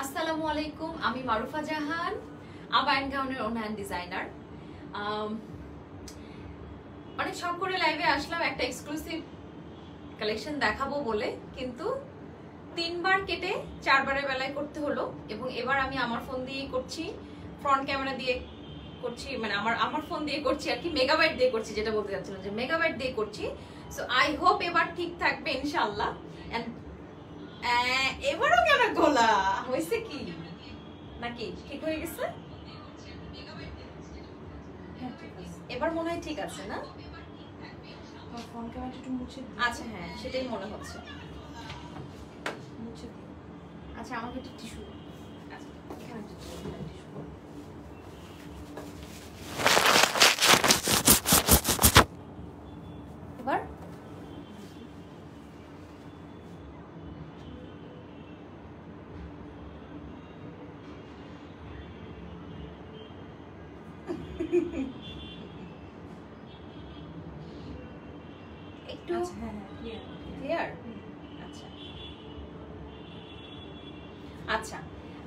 আসসালামু আলাইকুম, আমি মারুফা জাহান, আবা এন্ড গাউনের ওনার ডিজাইনার। অনেক শখ করে লাইভে আসলাম একটা এক্সক্লুসিভ কালেকশন দেখাবো বলে, কিন্তু 3 বার কেটে 4 বারের বেলায় করতে হলো। এবং এবার আমি আমার ফোন দিয়েই করছি, ফ্রন্ট ক্যামেরা দিয়ে করছি, মানে আমার ফোন দিয়ে করছি আর কি, মেগাবাইট দিয়ে করছি, যেটা বলতে চাচ্ছিলাম যে মেগাবাইট দিয়ে করছি। সো আই হোপ এবার ঠিক থাকবে ইনশাআল্লাহ। এন্ড এবারও কেন গোলা হয়েছে কি নাকি ঠিক হয়ে গেছে? এবার মনে হয় ঠিক আছে না? আচ্ছা হ্যাঁ, সেটাই মনে হচ্ছে। আচ্ছা আমাকে একটু টিস্যু, আচ্ছা এখানে একটু টিস্যু। এবার একটু ক্লিয়ার। আচ্ছা আচ্ছা,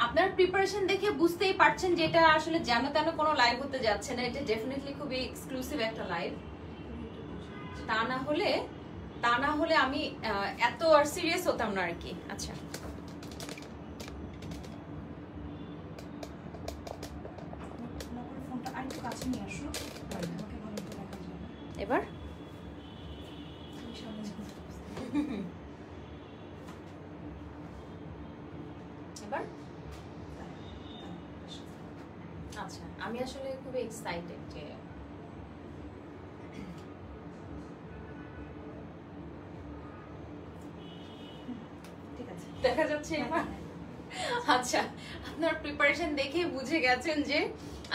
আপনার প্রিপারেশন দেখে বুঝতেই পারছেন যে এটা আসলে যেন তেন কোনো লাইভ হতে যাচ্ছে না, এটা ডেফিনেটলি খুবই এক্সক্লুসিভ একটা লাইভ। তা না হলে আমি এত আর সিরিয়াস হতাম না আর কি। আচ্ছা এবার এবার আচ্ছা, আমি আসলে খুব এক্সাইটেড যে ঠিক আছে দেখা যাচ্ছে এবার। আচ্ছা, আপনার প্রিপারেশন দেখে বুঝে গেছেন যে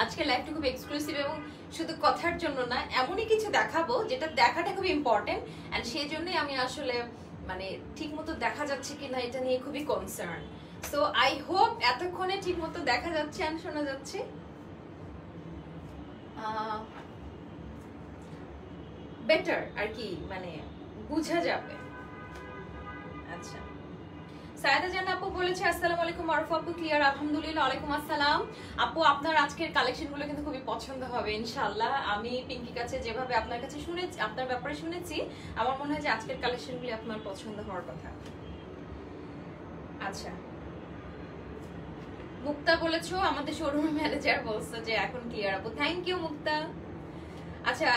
আজকে লাইভটা খুব এক্সক্লুসিভ এবং শুধু কথার জন্য না, এমনই কিছু দেখাবো যেটা দেখাটা খুব ইম্পর্টেন্ট। এন্ড সেই জন্যই আমি আসলে মানে ঠিকমতো দেখা যাচ্ছে কিনা এটা নিয়ে খুবই কনসার্ন। সো আই হোপ এতক্ষণে ঠিকমতো দেখা যাচ্ছে আর শোনা যাচ্ছে। বেটার আর কি, মানে বুঝা যাবে। আচ্ছা, সায়েদা জান আপু বলেছে আসসালামু আলাইকুম মারুফ আপু, ক্লিয়ার আলহামদুলিল্লাহ। ওয়ালাইকুম আসসালাম আপু, আপনার আজকের কালেকশনগুলো কিন্তু খুবই পছন্দ হবে ইনশাআল্লাহ। আমি পিঙ্কি কাছে যেভাবে আপনার কাছে শুনেছি, আপনার ব্যাপারে শুনেছি, আমার মনে হয় যে আজকের কালেকশনগুলো আপনার পছন্দ হওয়ার কথা। আচ্ছা, মুক্তা বলেছো আমাদের শোরুম ম্যানেজার বলছে যে এখন ক্লিয়ার আপু, থ্যাংক ইউ মুক্তা। আচ্ছা,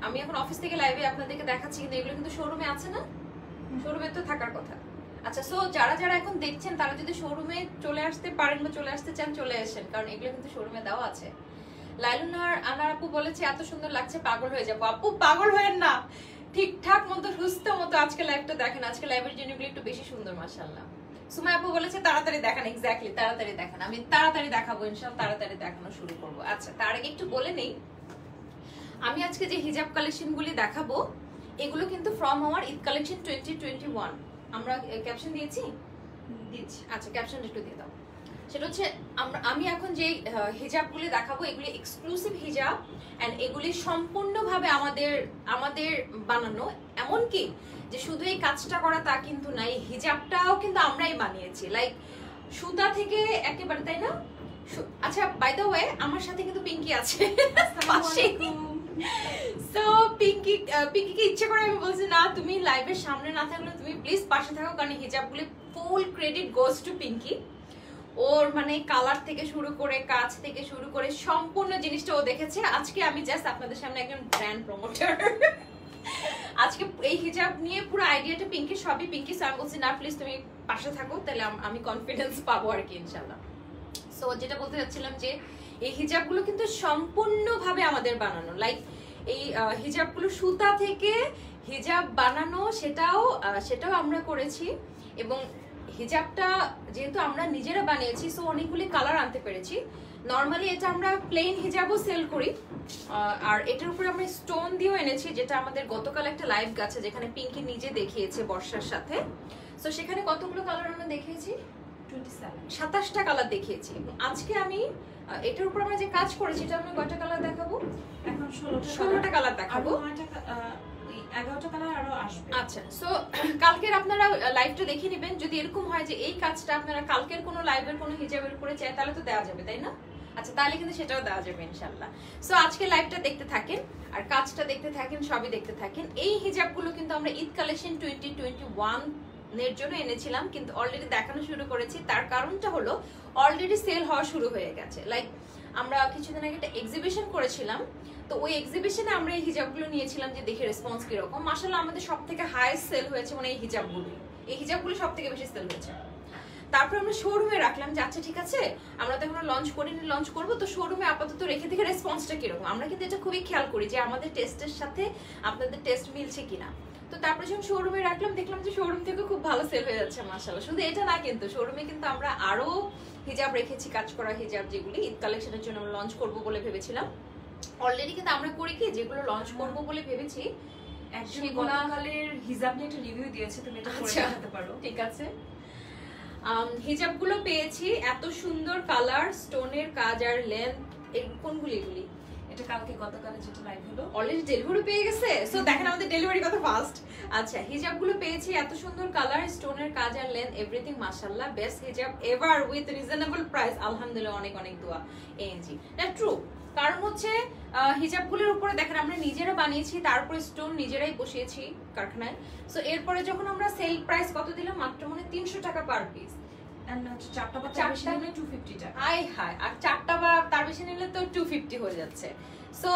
আমি এখন অফিস থেকে লাইভে আপনাদেরকে দেখাচ্ছি, কিন্তু এগুলো কিন্তু শোরুমে আছে না? শোরুমে তো থাকার কথা। আচ্ছা, সো যারা যারা এখন দেখছেন তারা যদি শোরুমে চলে আসতে পারেন বা চলে আসতে চান চলে আসেন, কারণ এগুলো কিন্তু শোরুমে দেওয়া আছে। লাইলুনার আনার আপু বলেছে এত সুন্দর লাগছে পাগল হয়ে যাবো। আপু পাগল হয়েন না, ঠিকঠাক মতো সুস্থ মতো আজকে লাইভটা দেখেন, আজকে লাইভের জিনিসগুলো একটু বেশি সুন্দর মাশাআল্লাহ। সুমাই আপু বলেছে তাড়াতাড়ি দেখান, এক্স্যাক্টলি তাড়াতাড়ি দেখান, আমি তাড়াতাড়ি দেখাবো ইনশাআল্লাহ, তাড়াতাড়ি দেখানো শুরু করবো। আচ্ছা, তার আগে একটু বলে নেই, আমি আজকে যে হিজাব কালেকশনগুলি দেখাবো এগুলো কিন্তু ফ্রম আওয়ার ঈদ কালেকশন 2021। আমরা ক্যাপশন দিয়েছি। আচ্ছা, ক্যাপশন একটু দিয়ে দাও। সেটা হচ্ছে আমি এখন যে হিজাবগুলি দেখাবো এগুলি এক্সক্লুসিভ হিজাব, এন্ড এগুলি সম্পূর্ণভাবে আমাদের বানানো। এমনকি যে শুধু এই কাজটা করা তা কিন্তু না, এই হিজাবটাও কিন্তু আমরাই বানিয়েছি, লাইক সুতা থেকে একেবারে, তাই না? আচ্ছা, বাই দ্য ওয়ে আমার সাথে কিন্তু পিঙ্কি আছে। সো পিঙ্কিকে ইচ্ছে করে আমি বলছি না, তুমি লাইভের সামনে না থাকলে তুমি প্লিজ পাশে থাকো, কারণ হিজাবগুলি full credit goes to Pinky. ওর মানে কালার থেকে শুরু করে কাজ থেকে শুরু করে সম্পূর্ণ জিনিসটা ও দেখেছে। আজকে আমি জাস্ট আপনাদের সামনে একজন ব্র্যান্ড প্রমোটার। আজকে এই হিজাব নিয়ে পুরো আইডিয়াটা পিঙ্কি, সবই পিঙ্কি। সো আমি বলছি না প্লিজ তুমি পাশে থাকো, তাহলে আমি কনফিডেন্স পাবো আর কি ইনশাআল্লাহ। সো যেটা বলতে চাচ্ছিলাম যে এই হিজাবগুলো কিন্তু সম্পূর্ণভাবে আমাদের বানানো, লাইক এই হিজাবগুলো সুতা থেকে হিজাব বানানো, সেটাও আমরা করেছি। এবং হিজাবটা যেহেতু আমরা নিজেরা বানিয়েছি, সো অনেকগুলি কালার আনতে পেরেছি। নর্মালি এটা আমরা প্লেন হিজাবও সেল করি, আর এটার উপরে আমরা স্টোন দিয়েও এনেছি, যেটা আমাদের গতকাল একটা লাইভ গেছে যেখানে পিঙ্কি নিজে দেখিয়েছে বর্ষার সাথে। সো সেখানে কতগুলো কালার আমরা দেখিয়েছি, 27টা কালার দেখিয়েছি। আজকে আমি এটার উপর আমরা যে কাজ করেছি এটা আমরা কয়টা কালার দেখাবো? এখন 16টা কালার দেখাবো। 11টা কালার আরো আসবে। আচ্ছা, সো কালকের আপনারা লাইভটা দেখে নেবেন। যদি এরকম হয় যে এই কাজটা আপনারা কালকের কোনো লাইভের কোনো হিজাবের উপরে চাই, তাহলে তো দেওয়া যাবে, তাই না? আচ্ছা, তাহলে কিন্তু সেটাও দেওয়া যাবে ইনশাআল্লাহ। সো আজকে লাইভটা দেখতে থাকেন আর কাজটা দেখতে থাকেন, সবই দেখতে থাকেন। এই হিজাবগুলো কিন্তু আমরা ঈদ কালেকশন 2021 এর জন্য এনেছিলাম, কিন্তু অলরেডি দেখানো শুরু করেছি। তার কারণটা হলো অলরেডি সেল হওয়া শুরু হয়ে গেছে। লাইক আমরা কিছুদিন আগে একটা এক্সিবিশন করেছিলাম, তো ওই এক্সিবিশনে আমরা এই হিজাবগুলো নিয়েছিলাম যে দেখে রেসপন্স কিরকম। মাশাআল্লাহ আমাদের সবথেকে হাইয়েস্ট সেল হয়েছে মানে এই হিজাবগুলো সবথেকে বেশি সেল হয়েছে। তারপর আমরা শোরুমে রাখলাম যে আচ্ছা ঠিক আছে, আমরা তো এখনো লঞ্চ করিনি, লঞ্চ করবো, তো শোরুমে আপাতত রেখে দেখে রেসপন্সটা কিরকম। আমরা কিন্তু এটা খুবই খেয়াল করি যে আমাদের টেস্টের সাথে আপনাদের টেস্ট মিলছে কিনা। তো তারপরে যখন শোরুমে রাখলাম দেখলাম যে শোরুম থেকে খুব ভালো সেল হয়ে যাচ্ছে মাশাআল্লাহ। শুধু এটা না, কিন্তু শোরুমে কিন্তু আমরা আরো হিজাব রেখেছি, কাজ করা হিজাব, যেগুলি ঈদ কালেকশনের জন্য আমরা লঞ্চ করবো বলে ভেবেছিলাম। অলরেডি কিন্তু আমরা করি কি, যেগুলো লঞ্চ করবো বলে ভেবেছি একজন গতকালের হিজাব নিয়ে একটা রিভিউ দিয়েছে, তুমি এটা পড়ে দেখাতে পারো। ঠিক আছে। হিজাবগুলো পেয়েছি এত সুন্দর কালার, স্টোনের কাজ আর লেন্থ। কোনগুলি এগুলি? এটা কালকে গতকালে যেটা লাইভ হলো, অলরেডি ডেলিভারি পেয়ে গেছে। সো দেখেন আমাদের ডেলিভারি কত ফাস্ট। আচ্ছা, হিজাবগুলো পেয়েছি এত সুন্দর কালার, স্টোনের কাজ আর লেন্থ, এভরিথিং মাশাআল্লাহ। বেস্ট হিজাব এভার উইথ রিজনেবল প্রাইস, আলহামদুলিল্লাহ। অনেক অনেক দোয়া এএনজি। না ট্রু, কারণ হচ্ছে হিজাবগুলোর উপরে দেখেন আমরা নিজেরা বানিয়েছি, তারপরে স্টোন নিজেরাই বসিয়েছি কারখানায়। সো এরপরে যখন আমরা সেল প্রাইস কত দিলাম, মাত্র মানে 300 টাকা পার পিস। চারটা বা তার বেশি নিলে 250 টাকা। আই হাই, আর চারটা বা তার বেশি নিলে তো 250 হয়ে যাচ্ছে। সো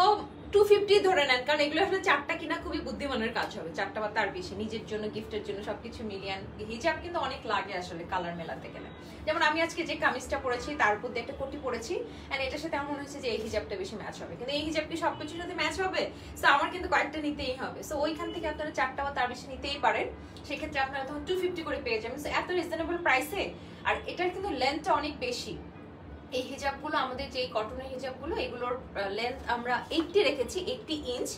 250 ধরে নেন, কারণ এগুলো আসলে চারটা কিনা খুবই বুদ্ধিমানের কাজ হবে। চারটা বা তার বেশি নিজের জন্য, গিফটের জন্য, সবকিছু মিলিয়ে হিজাব কিন্তু অনেক লাগে আসলে কালার মেলাতে গেলে। যেমন আমি আজকে যে কামিজটা পরেছি তার উপর দিয়ে একটা কোটি পরেছি, এন্ড এটার সাথে আমার মনে হচ্ছে যে এই হিজাবটা বেশি ম্যাচ হবে, কিন্তু এই হিজাব কি সবকিছুর সাথে ম্যাচ হবে? সো আমার কিন্তু কয়েকটা নিতেই হবে। সো ওইখান থেকে আপনারা চারটা বা তার বেশি নিতেই পারেন, সেক্ষেত্রে আপনারা তখন 250 করে পেয়ে যাবেন। সো এত রিজনেবল প্রাইসে, আর এটার কিন্তু লেন্থটা অনেক বেশি। এই হিজাবগুলো আমাদের যে কটনের হিজাবগুলো, এগুলোর লেন্থ আমরা 80 রেখেছি, 80 ইঞ্চ,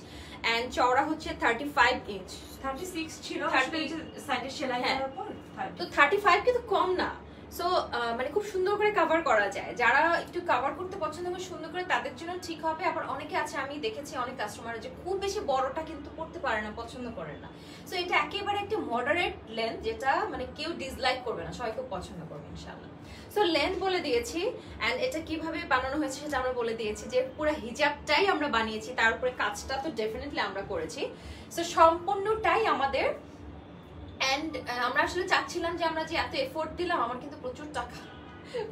এন্ড চওড়া হচ্ছে 35 ইঞ্চ। 36 ছিল সাইডে সেলাই করার পর, তো 35 কিন্তু কম না। সো মানে খুব সুন্দর করে কভার করা যায়। যারা একটু কভার করতে পছন্দ করে সুন্দর করে, তাদের জন্য ঠিক হবে। আবার অনেকে আছে, আমি দেখেছি অনেক কাস্টমার যে খুব বেশি বড়টা কিন্তু পড়তে পারে না, পছন্দ করে না। সো এটা একেবারে একটা মডারেট লেন্থ, যেটা মানে কেউ ডিসলাইক করবে না, সবাই খুব পছন্দ করবে ইনশাআল্লাহ। সো লেন্থ বলে দিয়েছি, এন্ড এটা কিভাবে বানানো হয়েছে সেটা আমরা বলে দিয়েছি, যে পুরো হিজাবটাই আমরা বানিয়েছি, তার উপরে কাজটা তো ডেফিনেটলি আমরা করেছি। সো সম্পূর্ণটাই আমাদের। এন্ড আমরা আসলে চাচ্ছিলাম যে আমরা যে এত এফোর্ট দিলাম, আমার কিন্তু প্রচুর টাকা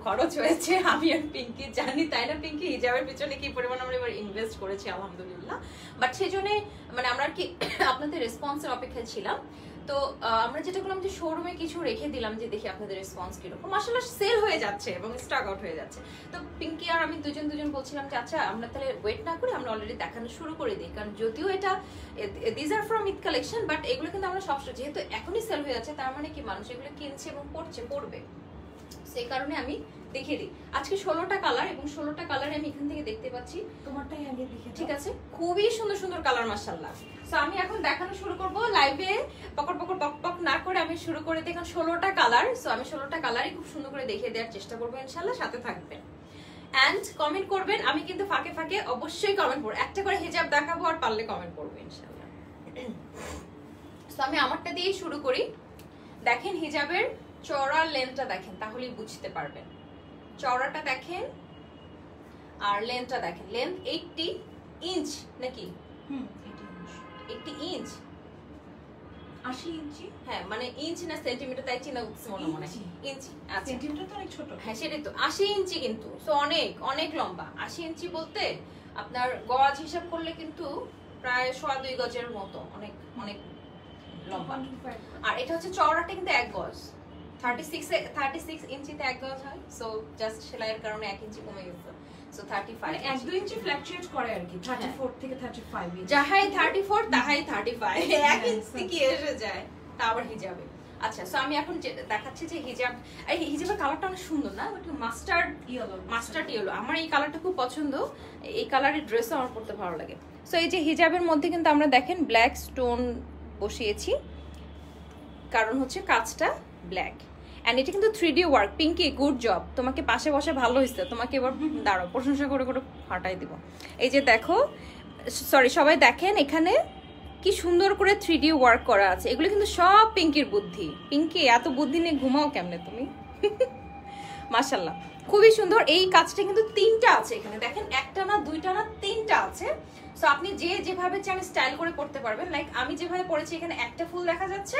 খরচ হয়েছে, আমি আর পিঙ্কি জানি, তাই না পিঙ্কি? হিজাবের পিছনে কি পরিমাণ আমরা এবার ইনভেস্ট করেছি আলহামদুলিল্লাহ। বাট সেই জন্য মানে আমরা কি আপনাদের রেসপন্সের অপেক্ষায় ছিলাম। তো আমরা যেটা করলাম যে শোরুমে কিছু রেখে দিলাম, যে দেখি আপনাদের রেসপন্স কিরকম। আসলে সেল হয়ে যাচ্ছে এবং স্টক আউট হয়ে যাচ্ছে। তো পিঙ্কি আর আমি দুজন বলছিলাম যে আচ্ছা আমরা তাহলে ওয়েট না করে আমরা অলরেডি দেখানো শুরু করে দিই, কারণ যদিও এটা this are from Eid collection, but এগুলো কিন্তু আমরা সবসময়, যেহেতু এখনই সেল হয়ে যাচ্ছে, তার মানে কি মানুষ এগুলো কিনছে এবং পড়বে, সেই কারণে আমি দেখিয়ে দিই। আজকে 16টা কালার, এবং 16টা কালারে আমি এখান থেকে দেখতে পাচ্ছি। তোমারটাই আগে দেখে, ঠিক আছে? খুবই সুন্দর সুন্দর কালার মাশাআল্লাহ। সো আমি এখন দেখানো শুরু করব লাইভে, পক না করে আমি শুরু করে দিই। এখন 16টা কালার, সো আমি 16টা কালারই খুব সুন্দর করে দেখিয়ে দেওয়ার চেষ্টা করবো ইনশাআল্লাহ। সাথে থাকবেন এন্ড কমেন্ট করবেন। আমি কিন্তু ফাঁকে ফাঁকে অবশ্যই কমেন্ট করব, একটা করে হিজাব দেখাবো, আর পারলে কমেন্ট করবো ইনশাআল্লাহ। সো আমি আমারটা দিয়েই শুরু করি। দেখেন হিজাবের চওড়ার লেন্থটা দেখেন, তাহলেই বুঝতে পারবেন। চওড়াটা দেখেন আর লেন্থটা দেখেন। লেন্থ 80 ইঞ্চ নাকি? 80 ইঞ্চ, 80 ইঞ্চি। হ্যাঁ মানে ইঞ্চ না সেন্টিমিটার, তাই চিন্তা করতেছি মনে ইঞ্চি। আচ্ছা, সেন্টিমিটার তো অনেক ছোট। হ্যাঁ সেটাই তো, 80 ইঞ্চি কিন্তু। সো অনেক অনেক লম্বা। 80 ইঞ্চি বলতে আপনার গজ হিসাব করলে কিন্তু প্রায় 2.5 গজের মতো, অনেক অনেক লম্বা। আর এটা হচ্ছে চওড়াটা কিন্তু 1 গজ, 36 ইঞ্চিতে 1 গজ হয়। সো জাস্ট সেলাইয়ের কারণে 1 ইঞ্চি কমে গেছে। সো 35, 1-2 ইঞ্চি ফ্ল্যাকচুয়েট করে আর কি। 34 থেকে 35 ইঞ্চি, যাহাই 34 তাহাই 35, 1 ইঞ্চি কি এসে যায়, তা আবার হিজাবে। আচ্ছা, সো আমি এখন দেখাচ্ছি যে হিজাব, এই হিজাবের কালারটা অনেক সুন্দর না? একটু মাস্টার্ড ইয়েলো। আমার এই কালারটা খুব পছন্দ, এই কালারের ড্রেসও আমার পরতে ভালো লাগে। সো এই যে হিজাবের মধ্যে কিন্তু আমরা দেখেন ব্ল্যাক স্টোন বসিয়েছি, কারণ হচ্ছে কাজটা ব্ল্যাক। এন্ড এটা কিন্তু 3D work. Pinki good job, তোমাকে পাশে বসে ভালো হয়েছে, তোমাকে এবার দাঁড়াও প্রশংসা করে করে ফাটাই দিব। এই যে দেখো, সরি সবাই দেখেন, এখানে কি সুন্দর করে 3D ওয়ার্ক করা আছে। এগুলো কিন্তু সব পিঙ্কির বুদ্ধি। পিঙ্কি এত বুদ্ধি নিয়ে ঘুমাও কেমনে তুমি? মাশাআল্লাহ খুবই সুন্দর। এই কাজটা কিন্তু 3টা আছে এখানে, দেখেন একটা না দুইটা না 3টা আছে। সো আপনি যেভাবে চান স্টাইল করে পড়তে পারবেন। লাইক আমি যেভাবে পড়েছি এখানে একটা ফুল দেখা যাচ্ছে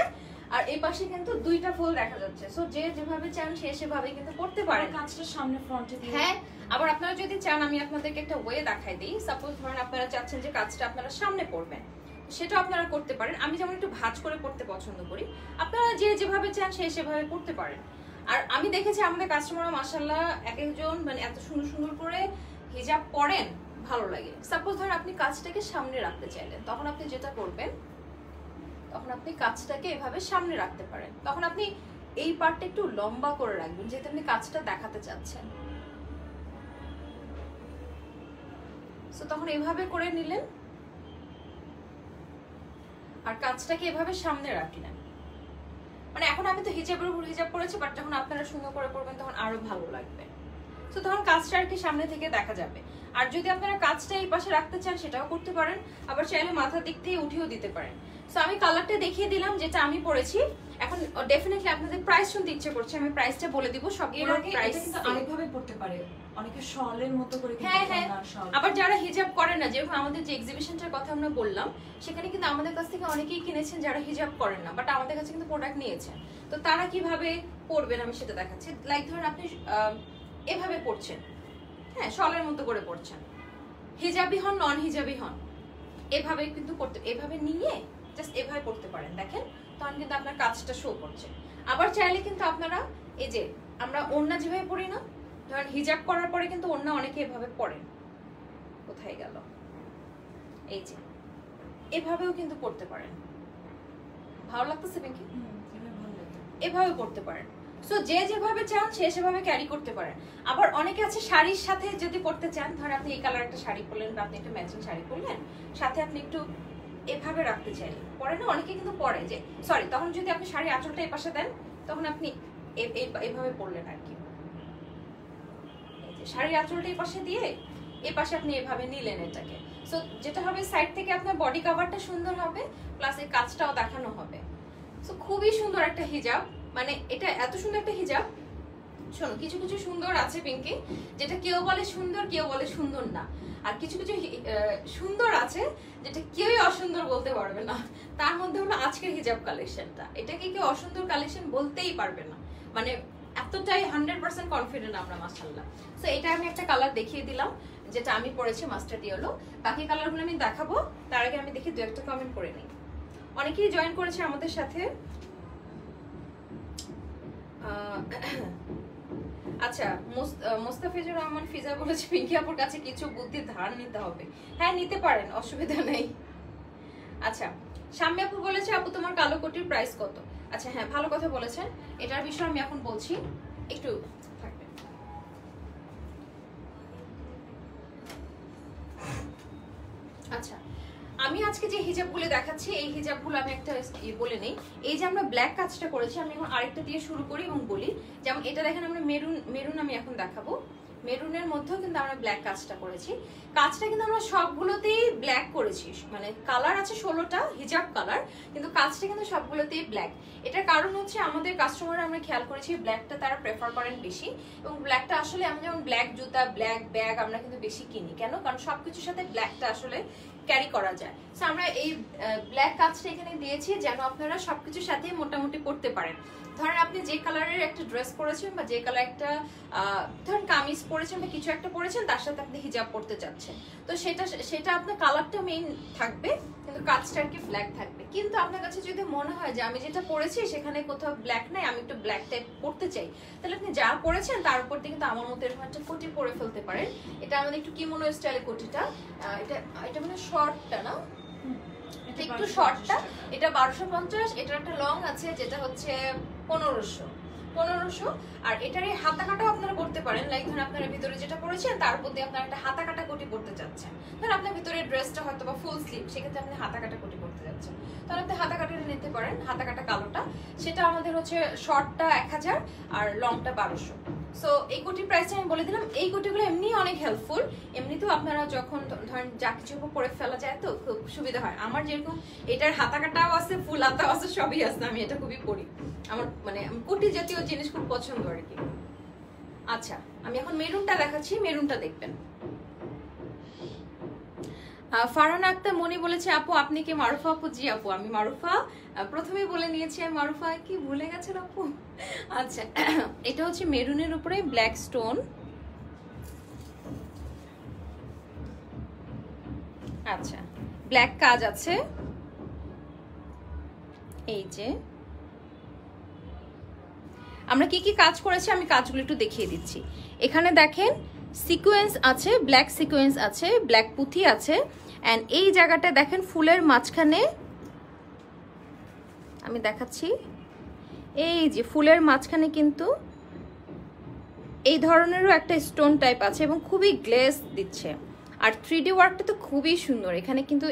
আর এই পাশে কিন্তু 2টা ফুল দেখা যাচ্ছে। সো যেভাবে চান সেভাবে কিন্তু পড়তে পারেন। কাজটা সামনে ফ্রন্টে দিয়ে, হ্যাঁ আবার আপনারা যদি চান আমি আপনাদেরকে একটা ওয়ে দেখাই দিই। সাপোজ ধরেন আপনারা চাচ্ছেন যে কাজটা আপনারা সামনে পড়বেন, সেটা আপনারা করতে পারেন। আমি যেমন একটু ভাঁজ করে পড়তে পছন্দ করি, আপনারা যেভাবে চান সেভাবে পড়তে পারেন। আর আমি দেখেছি আমাদের কাস্টমাররা মাশাআল্লাহ এক একজন মানে এত সুন্দর সুন্দর করে হিজাব পরেন, ভালো লাগে। সাপোজ ধরেন আপনি কাজটাকে সামনে রাখতে চাইলেন, তখন আপনি যেটা করবেন, তখন আপনি কাজটাকে এভাবে সামনে রাখতে পারেন। তখন আপনি এই পার্টটা একটু লম্বা করে রাখবেন যেহেতু আপনি কাজটা দেখাতে চাচ্ছেন। সো তখন এভাবে করে নিলেন আর কাজটাকে এভাবে সামনে রাখলেন। মানে এখন আমি তো হিজাবের উপর হিজাব পরেছি, বাট যখন আপনারা সুন্দর করে পড়বেন তখন আরো ভালো লাগবে। তো তখন কাজটা আর কি সামনে থেকে দেখা যাবে। আর যদি আপনারা কাজটা এই পাশে রাখতে চান সেটাও করতে পারেন, আবার চাইলে মাথার দিক থেকে উঠিয়েও দিতে পারেন। সো আমি কালারটা দেখিয়ে দিলাম যেটা আমি পরেছি। এখন ডেফিনেটলি আপনাদের প্রাইস শুনতে ইচ্ছে করছে, আমি প্রাইসটা বলে দিব। সবগুলোর প্রাইস কিন্তু আরেকভাবে পড়তে পারে, অনেকে শলের মতো করে। হ্যাঁ হ্যাঁ, আবার যারা হিজাব করেন না, যেরকম আমাদের যে এক্সিবিশনটার কথা আমরা বললাম, সেখানে কিন্তু আমাদের কাছ থেকে অনেকেই কিনেছেন যারা হিজাব করেন না, বাট আমাদের কাছে কিন্তু প্রোডাক্ট নিয়েছেন। তো তারা কিভাবে পড়বেন আমি সেটা দেখাচ্ছি। লাইক ধরেন আপনি এভাবে পড়ছেন, হ্যাঁ শলের মতো করে পড়ছেন, হিজাবি হন নন হিজাবি হন, এভাবে কিন্তু করতে, এভাবে নিয়ে জাস্ট এভাবে পড়তে পারেন। দেখেন তখন কিন্তু আপনার কাজটা শো করছে। আবার চাইলে কিন্তু আপনারা এই যে আমরা ওড়না যেভাবে পড়ি না, ধরেন হিজাব করার পরে কিন্তু ওড়না অনেকে এভাবে পড়েন, কোথায় গেল, এই যে এভাবেও কিন্তু পড়তে পারেন। ভালো লাগতেছে নাকি? এভাবে পড়তে পারেন। সো যেভাবে চান সেভাবে ক্যারি করতে পারেন। আবার অনেকে আছে শাড়ির সাথে যদি পড়তে চান, ধরেন আপনি এই কালার একটা শাড়ি পরলেন বা আপনি একটা ম্যাচিং শাড়ি পরলেন, সাথে আপনি একটু এভাবে রাখতে চাইলেন, পরে না অনেকে কিন্তু পরে যে সরি, তখন যদি আপনি শাড়ি আঁচলটা এই পাশে দেন তখন আপনি এইভাবে পরলেন আর কি। শাড়ির আঁচলটা এই পাশে দিয়ে এই পাশে আপনি এভাবে নিলেন এটাকে। সো যেটা হবে সাইড থেকে আপনার বডি কভারটা সুন্দর হবে, প্লাস এই কাজটাও দেখানো হবে। সো খুবই সুন্দর একটা হিজাব, মানে এটা এত সুন্দর একটা হিজাব। শোনো, কিছু কিছু সুন্দর আছে পিঙ্কি, যেটা কেউ বলে সুন্দর কেউ বলে সুন্দর না, আর কিছু কিছু সুন্দর আছে যেটা কেউই অসুন্দর বলতে পারবে না। তার মধ্যে হলো আজকের হিজাব কালেকশনটা, এটাকে কেউ অসুন্দর কালেকশন বলতেই পারবে না, মানে এতটাই 100% কনফিডেন্ট আমরা মাশাআল্লাহ। সো এটা আমি একটা কালার দেখিয়ে দিলাম যেটা আমি পরেছি মাস্টার্ড ইয়েলো। বাকি কালারগুলো আমি দেখাবো, তার আগে আমি দেখি দু একটা কমেন্ট করে নিই। অনেকেই জয়েন করেছে আমাদের সাথে। আচ্ছা, মোস্তাফিজুর রহমান ফিজা বলেছে পিঙ্কি আপুর কাছে কিছু বুদ্ধি ধার নিতে হবে। হ্যাঁ নিতে পারেন, অসুবিধা নেই। আচ্ছা, শাম্মী আপু বলেছে আপু তোমার কালো কোটির প্রাইস কত? আচ্ছা হ্যাঁ, ভালো কথা বলেছেন, এটার বিষয়ে আমি এখন বলছি, একটু থাকবেন। আচ্ছা, আমি আজকে যে হিজাবগুলো দেখাচ্ছি এই হিজাবগুলো আমি একটা বলে নেই। এই যে আমরা ব্ল্যাক কাজটা করেছি, আমি এখন আরেকটা দিয়ে শুরু করি এবং বলি। যেমন এটা দেখেন আমরা মেরুন আমি এখন দেখাবো। মেরুনের মধ্যেও কিন্তু আমরা ব্ল্যাক কাজটা করেছি। কাজটা কিন্তু আমরা সবগুলোতেই ব্ল্যাক করেছি, মানে কালার আছে 16টা হিজাব কালার, কিন্তু কাজটা কিন্তু সবগুলোতেই ব্ল্যাক। এটার কারণ হচ্ছে আমাদের কাস্টমাররা আমরা খেয়াল করেছি ব্ল্যাকটা তারা প্রেফার করেন বেশি, এবং ব্ল্যাকটা আসলে আমরা যেমন ব্ল্যাক জুতা, ব্ল্যাক ব্যাগ আমরা কিন্তু বেশি কিনি। কেন? কারণ সবকিছুর সাথে ব্ল্যাকটা আসলে ক্যারি করা যায়। সো আমরা এই ব্ল্যাক কাজটা এখানে দিয়েছি যেন আপনারা সবকিছুর সাথে মোটামুটি পড়তে পারেন। ধরেন আপনি যে কালারের একটা ড্রেস পরেছেন বা যে কালার একটা ধরেন কামিজ পরেছেন বা কিছু একটা পরেছেন, তার সাথে আপনি হিজাব পরতে চাচ্ছেন, তো সেটা আপনার কালারটা মেইন থাকবে, কিন্তু কাজটা আর কি ব্ল্যাক থাকবে। কিন্তু আপনার কাছে যদি মনে হয় যে আমি যেটা পরেছি সেখানে কোথাও ব্ল্যাক নাই, আমি একটু ব্ল্যাক টাইপ পরতে চাই, তাহলে আপনি যা পরেছেন তার উপর দিয়ে কিন্তু আমার মতো এরকম একটা কোটি পরে ফেলতে পারেন। এটা আমাদের একটু কিমোনো স্টাইলের কোটিটা, এটা মানে শর্টটা না, একটু শর্টটা, এটা 1250। এটার একটা লং আছে যেটা হচ্ছে 1500। আর এটার এই হাতা কাটাও আপনারা করতে পারেন। লাইক ধরেন আপনারা ভিতরে যেটা পরেছেন তার উপর দিয়ে আপনারা একটা হাতা কাটা কোটি পরতে চাচ্ছেন, ধরেন আপনার ভিতরে ড্রেসটা হয়তো বা ফুল স্লিভ, সেক্ষেত্রে আপনি হাতা কাটা কোটি পরতে যাচ্ছেন, তাহলে আপনি হাতা কাটাটা নিতে পারেন। হাতা কাটা কালোটা, সেটা আমাদের হচ্ছে শর্টটা 1000 আর লংটা 1200। সো এই কোটির প্রাইসটা আমি বলে দিলাম। এই কোটিগুলো এমনি অনেক হেল্পফুল, এমনিতেও আপনারা যখন ধরেন যা কিছু পরে ফেলা যায় তো খুব সুবিধা হয়। আমার যেরকম এটার হাতা কাটাও আছে, ফুল হাতাও আছে, সবই আছে, আমি এটা খুবই পরি। আমার মানে কোটি জাতীয় জিনিস খুব পছন্দ আর কি। আচ্ছা আমি এখন মেরুনটা দেখাচ্ছি, মেরুনটা দেখবেন। ফারহানা আক্তার মনি বলেছে আপু আপনি কি মারুফা আপু? জি আপু আমি মারুফা, প্রথমেই বলে নিয়েছি আমি মারুফা। কি ভুলে গেছেন আপু? আচ্ছা এটা হচ্ছে মেরুনের উপরে ব্ল্যাক স্টোন। আচ্ছা ব্ল্যাক কাজ আছে, এই যে আমরা কি কি কাজ করেছি আমি কাজগুলো একটু দেখিয়ে দিচ্ছি। এখানে দেখেন সিকোয়েন্স আছে, ব্ল্যাক সিকোয়েন্স আছে, ব্ল্যাক পুঁথি আছে, এন্ড এই জায়গাটা দেখেন ফুলের মাঝখানে আমি দেখাচ্ছি, এই যে ফুলের মাঝখানে কিন্তু এই ধরনেরও একটা স্টোন টাইপ আছে এবং খুবই গ্লেজ দিচ্ছে। আর 3D ওয়ার্কটা তো খুবই সুন্দর। এখানে কিন্তু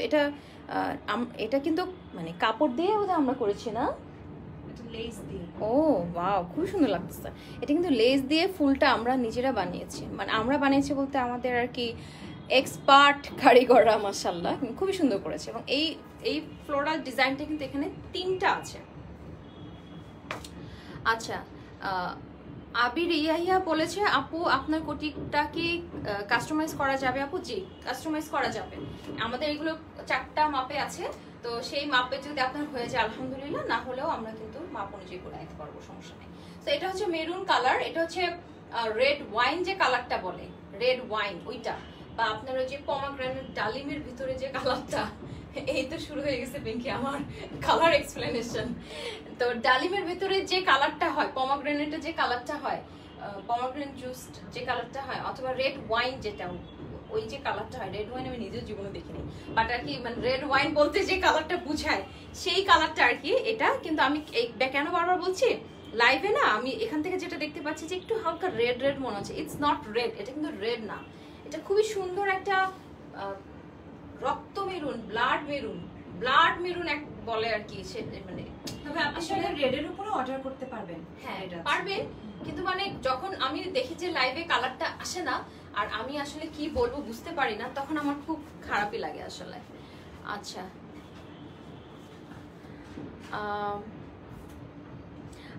এটা কিন্তু মানে কাপড় দিয়ে বোধহয় আমরা করেছি না, লেস দিয়ে। ও ওয়াও খুব সুন্দর লাগতেছে। এটা কিন্তু লেস দিয়ে ফুলটা আমরা নিজেরা বানিয়েছি, মানে আমরা বানিয়েছি বলতে আমাদের আর কি এক্সপার্ট কারিগররা মাশাআল্লাহ খুবই সুন্দর করেছে। এবং এই ফ্লোরাল ডিজাইনটা কিন্তু এখানে 3টা আছে। আচ্ছা আবির ইয়াহিয়া বলেছে আপু আপনার কোটিটা কি কাস্টমাইজ করা যাবে? আপু জি কাস্টমাইজ করা যাবে, আমাদের এগুলো 4টা মাপে আছে, তো সেই মাপে যদি আপনার হয়ে যায় আলহামদুলিল্লাহ, না হলেও আমরা কিন্তু মাপ অনুযায়ী করে দিতে পারবো, সমস্যা নেই। তো এটা হচ্ছে মেরুন কালার, এটা হচ্ছে রেড ওয়াইন যে কালারটা বলে, রেড ওয়াইন ওইটা, বা আপনার ওই যে পমাগ্রেনেট ডালিমের ভিতরে যে কালারটা, এই তো শুরু হয়ে গেছে পিঙ্কি আমার কালার এক্সপ্লেনেশন। তো ডালিমের ভিতরে যে কালারটা হয়, পমাগ্রেনেটের যে কালারটা হয়, পমাগ্রেনেট জুস যে কালারটা হয়, অথবা রেড ওয়াইন যেটা ওই যে কালারটা হয়, রেড ওয়াইন আমি নিজের জীবনে দেখিনি, বাট আর কি মানে রেড ওয়াইন বলতে যে কালারটা বুঝায় সেই কালারটা আর কি এটা। কিন্তু আমি কেন বারবার বলছি, লাইভে না আমি এখান থেকে যেটা দেখতে পাচ্ছি যে একটু হালকা রেড রেড মনে হচ্ছে, ইটস নট রেড, এটা কিন্তু রেড না, এটা খুবই সুন্দর একটা রক্ত মেরুন, ব্লাড মেরুন এক বলে আর কি, মানে তবে আপনি আসলে রেডের উপরে অর্ডার করতে পারবেন। হ্যাঁ পারবেন, কিন্তু মানে যখন আমি দেখি যে লাইভে কালারটা আসে না আর আমি আসলে কি বলবো বুঝতে পারি না, তখন আমার খুব খারাপই লাগে আসলে। আচ্ছা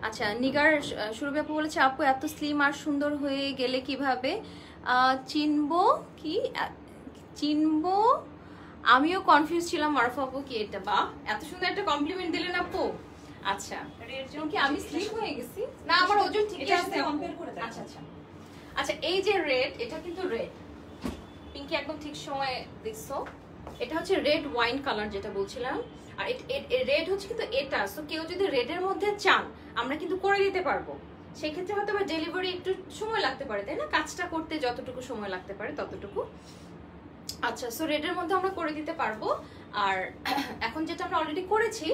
আচ্ছা নিগার সুরভি আপু বলেছে আপু এত স্লিম আর সুন্দর হয়ে গেলে কিভাবে চিনবো? আমিও কনফিউজ ছিলাম মারুফা আপু কি এটা, বা এত সুন্দর একটা কমপ্লিমেন্ট দিলেন আপু। আচ্ছা কি আমি স্লিম হয়ে গেছি? না আমার ওজন ঠিকই আছে, কম্পেয়ার করে দেখো। আচ্ছা আচ্ছা আচ্ছা এই যে রেড, এটা কিন্তু রেড, পিঙ্কি একদম ঠিক সময় দেখছো, এটা হচ্ছে রেড ওয়াইন কালার যেটা বলছিলাম। আর রেড হচ্ছে কিন্তু এটা, সো কেউ যদি রেডের মধ্যে চান আমরা কিন্তু করে দিতে পারবো। সেই ক্ষেত্রে হয়তো বা ডেলিভারি একটু সময় লাগতে পারে, তাই না? কাজটা করতে যতটুকু সময় লাগতে পারে ততটুকু। আচ্ছা সো রেডের মধ্যে আমরা করে দিতে পারবো। আর এখন যেটা আমরা অলরেডি করেছি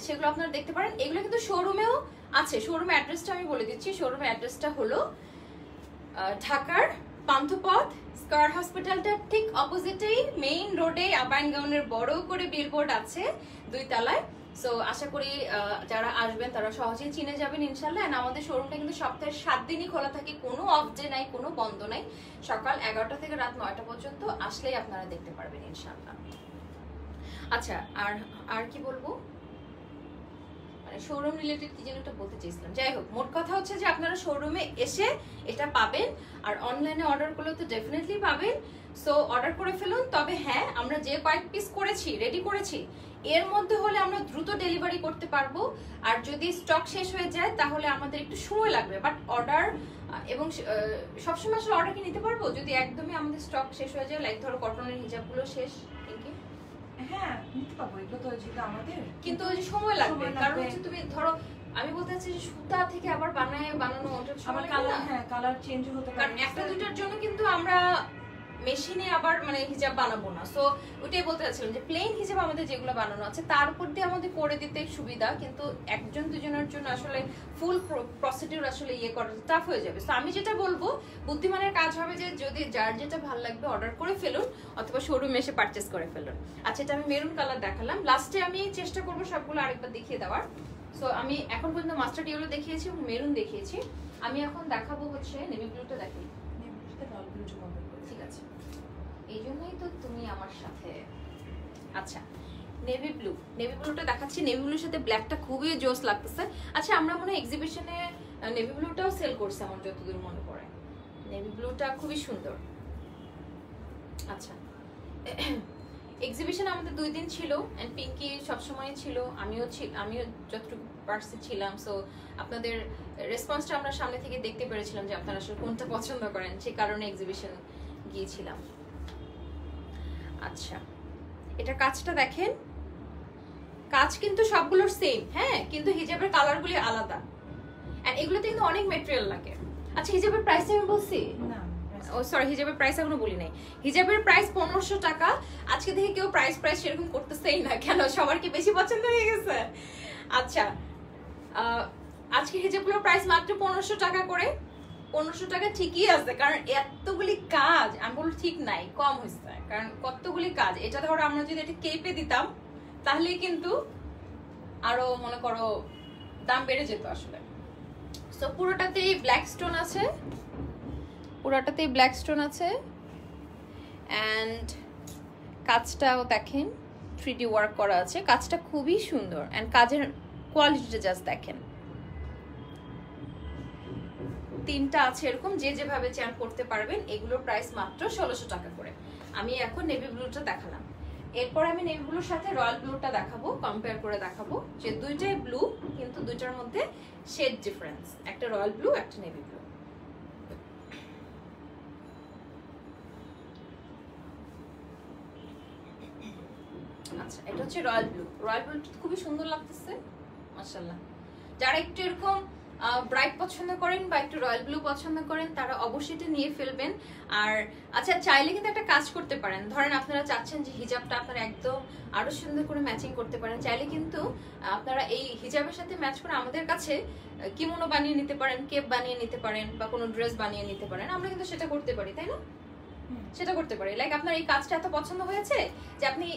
সেগুলো আপনারা দেখতে পারেন, এগুলো কিন্তু শোরুমেও আছে। শোরুমের অ্যাড্রেসটা আমি বলে দিচ্ছি, শোরুমের অ্যাড্রেসটা হলো ঢাকার পান্থপথ স্কয়ার হসপিটালটা ঠিক অপোজিটেই মেইন রোডে আবাইন গাউনের বড় করে বিলবোর্ড আছে 2 তলায়। সো আশা করি যারা আসবেন তারা সহজেই চিনে যাবেন ইনশাল্লাহ। এন্ড আমাদের শোরুমটা কিন্তু সপ্তাহে 7 দিনই খোলা থাকে, কোনো অফ ডে নাই, কোনো বন্ধ নাই। সকাল 11টা থেকে রাত 9টা পর্যন্ত আসলেই আপনারা দেখতে পারবেন ইনশাল্লাহ। আচ্ছা আর কি বলবো, শোরুম রিলেটেড কি যেন একটা বলতে চেয়েছিলাম। যাই হোক, মোট কথা হচ্ছে যে আপনারা শোরুমে এসে এটা পাবেন, আর অনলাইনে অর্ডার করলে তো ডেফিনেটলি পাবেন। সো অর্ডার করে ফেলুন। তবে হ্যাঁ, আমরা যে কয়েক পিস করেছি, রেডি করেছি, এর মধ্যে হলে আমরা দ্রুত ডেলিভারি করতে পারবো। আর যদি স্টক শেষ হয়ে যায় তাহলে আমাদের একটু সময় লাগবে, বাট অর্ডার এবং সবসময় আসলে অর্ডার কি নিতে পারবো যদি একদমই আমাদের স্টক শেষ হয়ে যায়, লাইক ধরো কটনের হিজাবগুলো শেষ, হ্যাঁ নিতে পারবো, এগুলো তো যেটা আমাদের, কিন্তু ওই যে সময় লাগবে। কারণ হচ্ছে তুমি ধরো আমি বলতে চাচ্ছি যে সুতা থেকে আবার বানানো ওটার সময় কালার, হ্যাঁ কালার চেঞ্জ হতে পারে, কারণ একটা দুইটার জন্য কিন্তু আমরা মেশিনে আবার মানে হিজাব বানাবো না। সো ওইটাই বলতে চাচ্ছিলাম যে প্লেন হিজাব আমাদের যেগুলো বানানো আছে তার উপর দিয়ে আমাদের করে দিতে সুবিধা, কিন্তু একজন দুজনের জন্য আসলে ফুল প্রসিডিউর আসলে ইয়ে করা টাফ হয়ে যাবে। সো আমি যেটা বলবো, বুদ্ধিমানের কাজ হবে যে যদি যার যেটা ভালো লাগবে অর্ডার করে ফেলুন, অথবা শোরুমে এসে পারচেস করে ফেলুন। আচ্ছা এটা আমি মেরুন কালার দেখালাম, লাস্টে আমি চেষ্টা করবো সবগুলো আরেকবার দেখিয়ে দেওয়ার। সো আমি এখন পর্যন্ত মাস্টার্ড ইয়েলো দেখিয়েছি এবং মেরুন দেখিয়েছি, আমি এখন দেখাবো হচ্ছে নেভি ব্লুটা। দেখি ঠিক আছে, এই জন্যই তো তুমি আমার সাথে। আচ্ছা নেভি ব্লুটা দেখাচ্ছি। নেভি ব্লুর সাথে ব্ল্যাকটা খুবই জোস লাগতেছে। আচ্ছা আমরা মনে হয় এক্সিবিশনে নেভি ব্লুটাও সেল করছে আমার যতদূর মনে পড়ে। নেভি ব্লুটা খুবই সুন্দর। আচ্ছা এক্সিবিশন আমাদের 2 দিন ছিল এন্ড পিঙ্কি সবসময় ছিল, আমিও যতটুকু পারছি ছিলাম। সো আপনাদের রেসপন্সটা আমরা সামনে থেকে দেখতে পেরেছিলাম যে আপনারা আসলে কোনটা পছন্দ করেন, সেই কারণে এক্সিবিশন গিয়েছিলাম। আচ্ছা এটা কাজটা দেখেন, কাজ কিন্তু সবগুলোর সেম, হ্যাঁ, কিন্তু হিজাবের কালারগুলি আলাদা এন্ড এগুলোতে কিন্তু অনেক ম্যাটেরিয়াল লাগে। আচ্ছা হিজাবের প্রাইস আমি বলছি না, ও সরি হিজাবের প্রাইস এখনো বলি নাই। হিজাবের প্রাইস 1500 টাকা। আজকে থেকে কেউ প্রাইস সেরকম করতেছেই না, কেন সবার কি বেশি পছন্দ হয়ে গেছে? আচ্ছা আজকে হিজাবগুলোর প্রাইস মাত্র 1500 টাকা করে। 1500 টাকা ঠিকই আছে, কারণ এতগুলি কাজ আমি বলবো ঠিক নাই, কম হয়েছে, কারণ কতগুলি কাজ। এটা ধরো আমরা যদি এটা কেপে দিতাম তাহলে কিন্তু আরো মনে করো দাম বেড়ে যেত আসলে। সো পুরোটাতেই ব্ল্যাক স্টোন আছে, পুরোটাতেই ব্ল্যাক স্টোন আছে এন্ড কাজটাও দেখেন 3D ওয়ার্ক করা আছে, কাজটা খুবই সুন্দর এন্ড কাজের কোয়ালিটিটা জাস্ট দেখেন। 3টা আছে এরকম, যে যেভাবে চান করতে পারবেন। এগুলোর প্রাইস মাত্র 1600 টাকা করে। আমি এখন নেভি ব্লুটা দেখালাম, এরপর আমি নেভি ব্লুর সাথে রয়্যাল ব্লুটা দেখাবো, কম্পেয়ার করে দেখাবো যে দুইটাই ব্লু কিন্তু দুইটার মধ্যে শেড ডিফারেন্স, একটা রয়্যাল ব্লু একটা নেভি ব্লু। আচ্ছা এটা হচ্ছে রয়্যাল ব্লু। রয়্যাল ব্লু খুবই সুন্দর লাগতেছে মাশাআল্লাহ। যারা একটু এরকম ব্রাইট পছন্দ করেন বা একটু রয়্যাল ব্লু পছন্দ করেন তারা অবশ্যই এটা নিয়ে ফেলবেন। আর আচ্ছা চাইলে কিন্তু একটা কাজ করতে পারেন, ধরেন আপনারা চাচ্ছেন যে হিজাবটা আপনারা একদম আরো সুন্দর করে ম্যাচিং করতে পারেন, চাইলে কিন্তু আপনারা এই হিজাবের সাথে ম্যাচ করে আমাদের কাছে কিমোনো বানিয়ে নিতে পারেন, কেপ বানিয়ে নিতে পারেন বা কোনো ড্রেস বানিয়ে নিতে পারেন। আমরা কিন্তু সেটা করতে পারি, তাই না? সেটা করতে পারি। লাইক আপনার এই কাজটা এত পছন্দ হয়েছে যে আপনি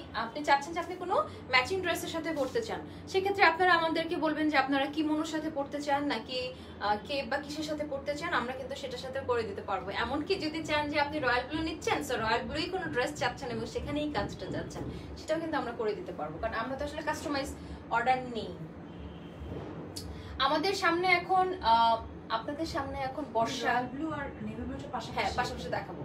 চাচ্ছেন যে আপনি কোনো ম্যাচিং ড্রেসের সাথে পড়তে চান, সেক্ষেত্রে আপনারা আমাদেরকে বলবেন যে আপনারা কিমোনোর সাথে পড়তে চান নাকি কেপ বা কিসের সাথে পড়তে চান, আমরা কিন্তু সেটার সাথে করে দিতে পারবো। এমনকি যদি চান যে আপনি রয়্যাল ব্লু নিচ্ছেন, সো রয়্যাল ব্লুই কোনো ড্রেস চাচ্ছেন এবং সেখানেই কাজটা চাচ্ছেন, সেটাও কিন্তু আমরা করে দিতে পারবো, কারণ আমরা তো আসলে কাস্টমাইজ অর্ডার নেই। আমাদের সামনে এখন আপনাদের সামনে এখন বর্ষা, ব্লু আর নেভি ব্লুটা পাশাপাশি দেখাবো।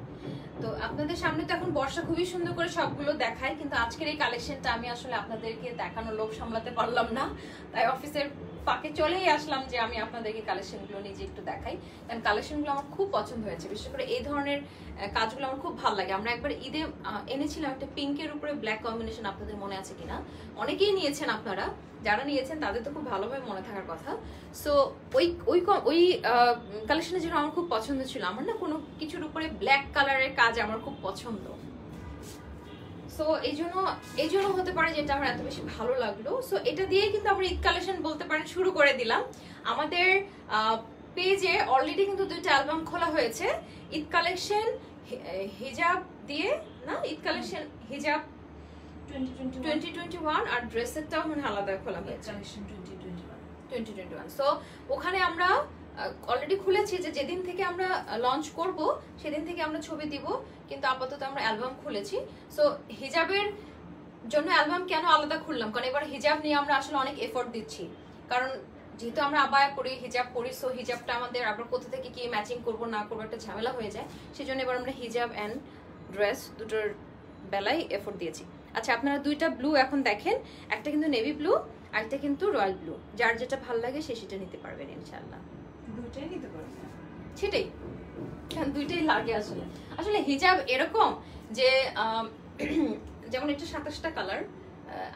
তো আপনাদের সামনে তো এখন বর্ষা খুবই সুন্দর করে সবগুলো দেখায়, কিন্তু আজকের এই কালেকশনটা আমি আসলে আপনাদেরকে দেখানোর লোভ সামলাতে পারলাম না, তাই অফিসের ফাঁকে চলেই আসলাম যে আমি আপনাদেরকে কালেকশনগুলো নিজে একটু দেখাই, কারণ কালেকশনগুলো আমার খুব পছন্দ হয়েছে। বিশেষ করে এই ধরনের কাজগুলো আমার খুব ভালো লাগে। আমরা একবার ঈদে এনেছিলাম একটা পিঙ্কের উপরে ব্ল্যাক কম্বিনেশন, আপনাদের মনে আছে কিনা? অনেকেই নিয়েছেন, আপনারা যারা নিয়েছেন তাদের তো খুব ভালোভাবে মনে থাকার কথা। সো ওই কালেকশনের জন্য আমার খুব পছন্দ ছিল। আমার না কোনো কিছুর উপরে ব্ল্যাক কালারের কাজ আমার খুব পছন্দ, সো এই জন্য হতে পারে যেটা আমার এত বেশি ভালো লাগলো। সো এটা দিয়ে কিন্তু আমরা ঈদ কালেকশন বলতে পারেন শুরু করে দিলাম। আমাদের পেজে অলরেডি কিন্তু 2টা অ্যালবাম খোলা হয়েছে, ঈদ কালেকশন হিজাব দিয়ে না, ঈদ কালেকশন হিজাব 2021 আর ড্রেসেরটাও মানে আলাদা খোলা হয়েছে 2021। সো ওখানে আমরা অলরেডি খুলেছি, যে যেদিন থেকে আমরা লঞ্চ করব সেদিন থেকে আমরা ছবি দিব, কিন্তু আপাতত আমরা অ্যালবাম খুলেছি। সো হিজাবের জন্য অ্যালবাম কেন আলাদা খুললাম, কারণ এবার হিজাব নিয়ে আমরা আসলে অনেক এফোর্ট দিচ্ছি, কারণ যেহেতু আমরা আবায়া পরি, হিজাব পরি, সো হিজাবটা আমাদের আবার কোথা থেকে কি ম্যাচিং করবো না করবো একটা ঝামেলা হয়ে যায়, সেজন্য এবার আমরা হিজাব অ্যান্ড ড্রেস দুটোর বেলায় এফোর্ট দিয়েছি। আচ্ছা আপনারা 2টা ব্লু এখন দেখেন, একটা কিন্তু নেভি ব্লু আর একটা কিন্তু রয়্যাল ব্লু, যার যেটা ভালো লাগে সে সেটা নিতে পারবেন ইনশাআল্লাহ। দুইটাই নিতে পারবেন, সেটাই, কারণ দুইটাই লাগে আসলে। আসলে হিজাব এরকম যে যেমন এটা 27টা কালার,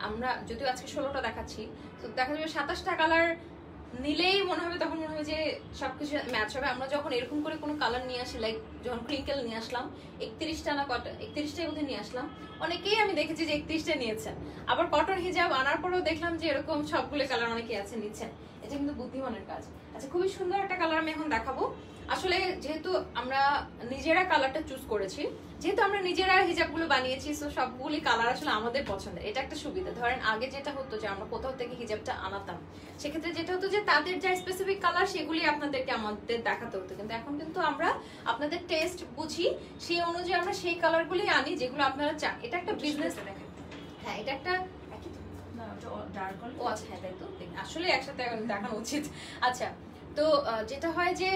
আমরা যদিও আজকে 16টা দেখাচ্ছি, তো দেখা যাবে 27টা কালার নিলেই মনে হবে, তখন মনে হবে যে সবকিছু ম্যাচ হবে। আমরা যখন এরকম করে কোনো কালার নিয়ে আসি, লাইক যখন ক্রিঙ্কেল নিয়ে আসলাম 31টা না কটা, 31টাই বোধহয় নিয়ে আসলাম, অনেকেই আমি দেখেছি যে 31টা নিয়েছেন। আবার কটন হিজাব আনার পরেও দেখলাম যে এরকম সবগুলো কালার অনেকেই আছে নিচ্ছেন। এটা কিন্তু বুদ্ধিমানের কাজ। আচ্ছা, খুবই সুন্দর একটা কালার আমি এখন দেখাবো। আসলে যেহেতু আমরা নিজেরা কালারটা চুজ করেছি, যেহেতু আমরা নিজেরা হিজাবগুলো বানিয়েছি, সো সবগুলি কালার আসলে আমাদের পছন্দের। এটা একটা সুবিধা। ধরেন আগে যেটা হতো যে আমরা কোথাও থেকে হিজাবটা আনাতাম, সেক্ষেত্রে যেটা হতো যে তাদের যা স্পেসিফিক কালার সেগুলি আপনাদেরকে আমাদের দেখাতে হতো, কিন্তু এখন কিন্তু আমরা আপনাদের টেস্ট বুঝি, সেই অনুযায়ী আমরা সেই কালারগুলি আনি যেগুলো আপনারা চান। এটা একটা বিজনেস। হ্যাঁ, এটা একটা ও আচ্ছা, হ্যাঁ তাই তো, আসলে একসাথে দেখানো উচিত। আচ্ছা, তো যেটা হয় যে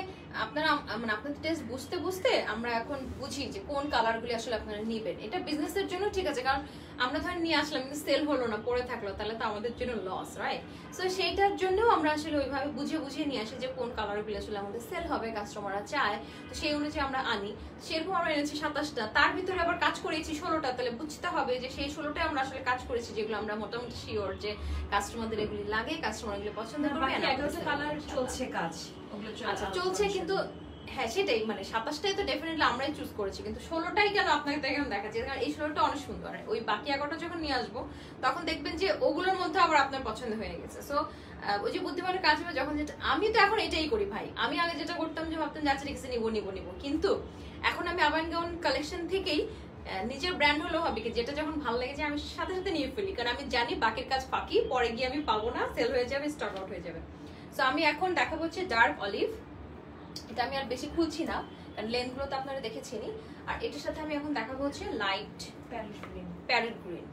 আপনারা মানে আপনাদের টেস্ট বুঝতে বুঝতে আমরা এখন বুঝি যে কোন কালারগুলি আসলে আপনারা নেবেন। এটা বিজনেসের জন্য ঠিক আছে, কারণ আমরা ধরেন নিয়ে আসলাম কিন্তু সেল হলো না, পড়ে থাকলো, তাহলে তো আমাদের জন্য লস, রাইট? সো সেইটার জন্য আমরা আসলে ওইভাবে বুঝিয়ে নিয়ে আসি যে কোন কালারগুলি আসলে আমাদের সেল হবে, কাস্টমাররা চায়, তো সেই অনুযায়ী আমরা আনি। সেরকম আমরা এনেছি 27টা, তার ভিতরে আবার কাজ করেছি 16টা, তাহলে বুঝতে হবে যে সেই 16টায় আমরা আসলে কাজ করেছি যেগুলো আমরা মোটামুটি শিওর যে কাস্টমারদের এগুলি লাগে, কাস্টমার এগুলি পছন্দ করবে। কালার চলছে কাজ, আচ্ছা চলছে, কিন্তু হ্যাঁ সেটাই, মানে 27টাই তো ডেফিনেটলি আমরাই চুজ করেছি, কিন্তু 16টাই কেন আপনাকে কেন দেখাচ্ছি, কারণ এই 16টা অনেক সুন্দর। ওই বাকি 11টা যখন নিয়ে আসবো তখন দেখবেন যে ওগুলোর মধ্যে আবার আপনার পছন্দ হয়ে গেছে। সো ওই যে বুদ্ধিমানের কাজ হবে যখন, যেটা আমি তো এখন এটাই করি ভাই। আমি আগে যেটা করতাম যে ভাবতাম যাচ্ছে ঠিক আছে নিবো, কিন্তু এখন আমি আবান গাউন কালেকশন থেকেই নিজের ব্র্যান্ড হলেও হবে কি, যেটা যখন ভালো লেগেছে আমি সাথে সাথে নিয়ে ফেলি, কারণ আমি জানি বাকির কাজ ফাঁকি, পরে গিয়ে আমি পাবো না, সেল হয়ে যাবে, স্টক আউট হয়ে যাবে। সো আমি এখন দেখাবো হচ্ছে ডার্ক অলিভ। এটা আমি আর বেশি খুলছি না, কারণ লেন্থ গুলো তো আপনারা দেখেছেনই। আর এটার সাথে আমি এখন দেখাবো হচ্ছে লাইট প্যারেট গ্রিন।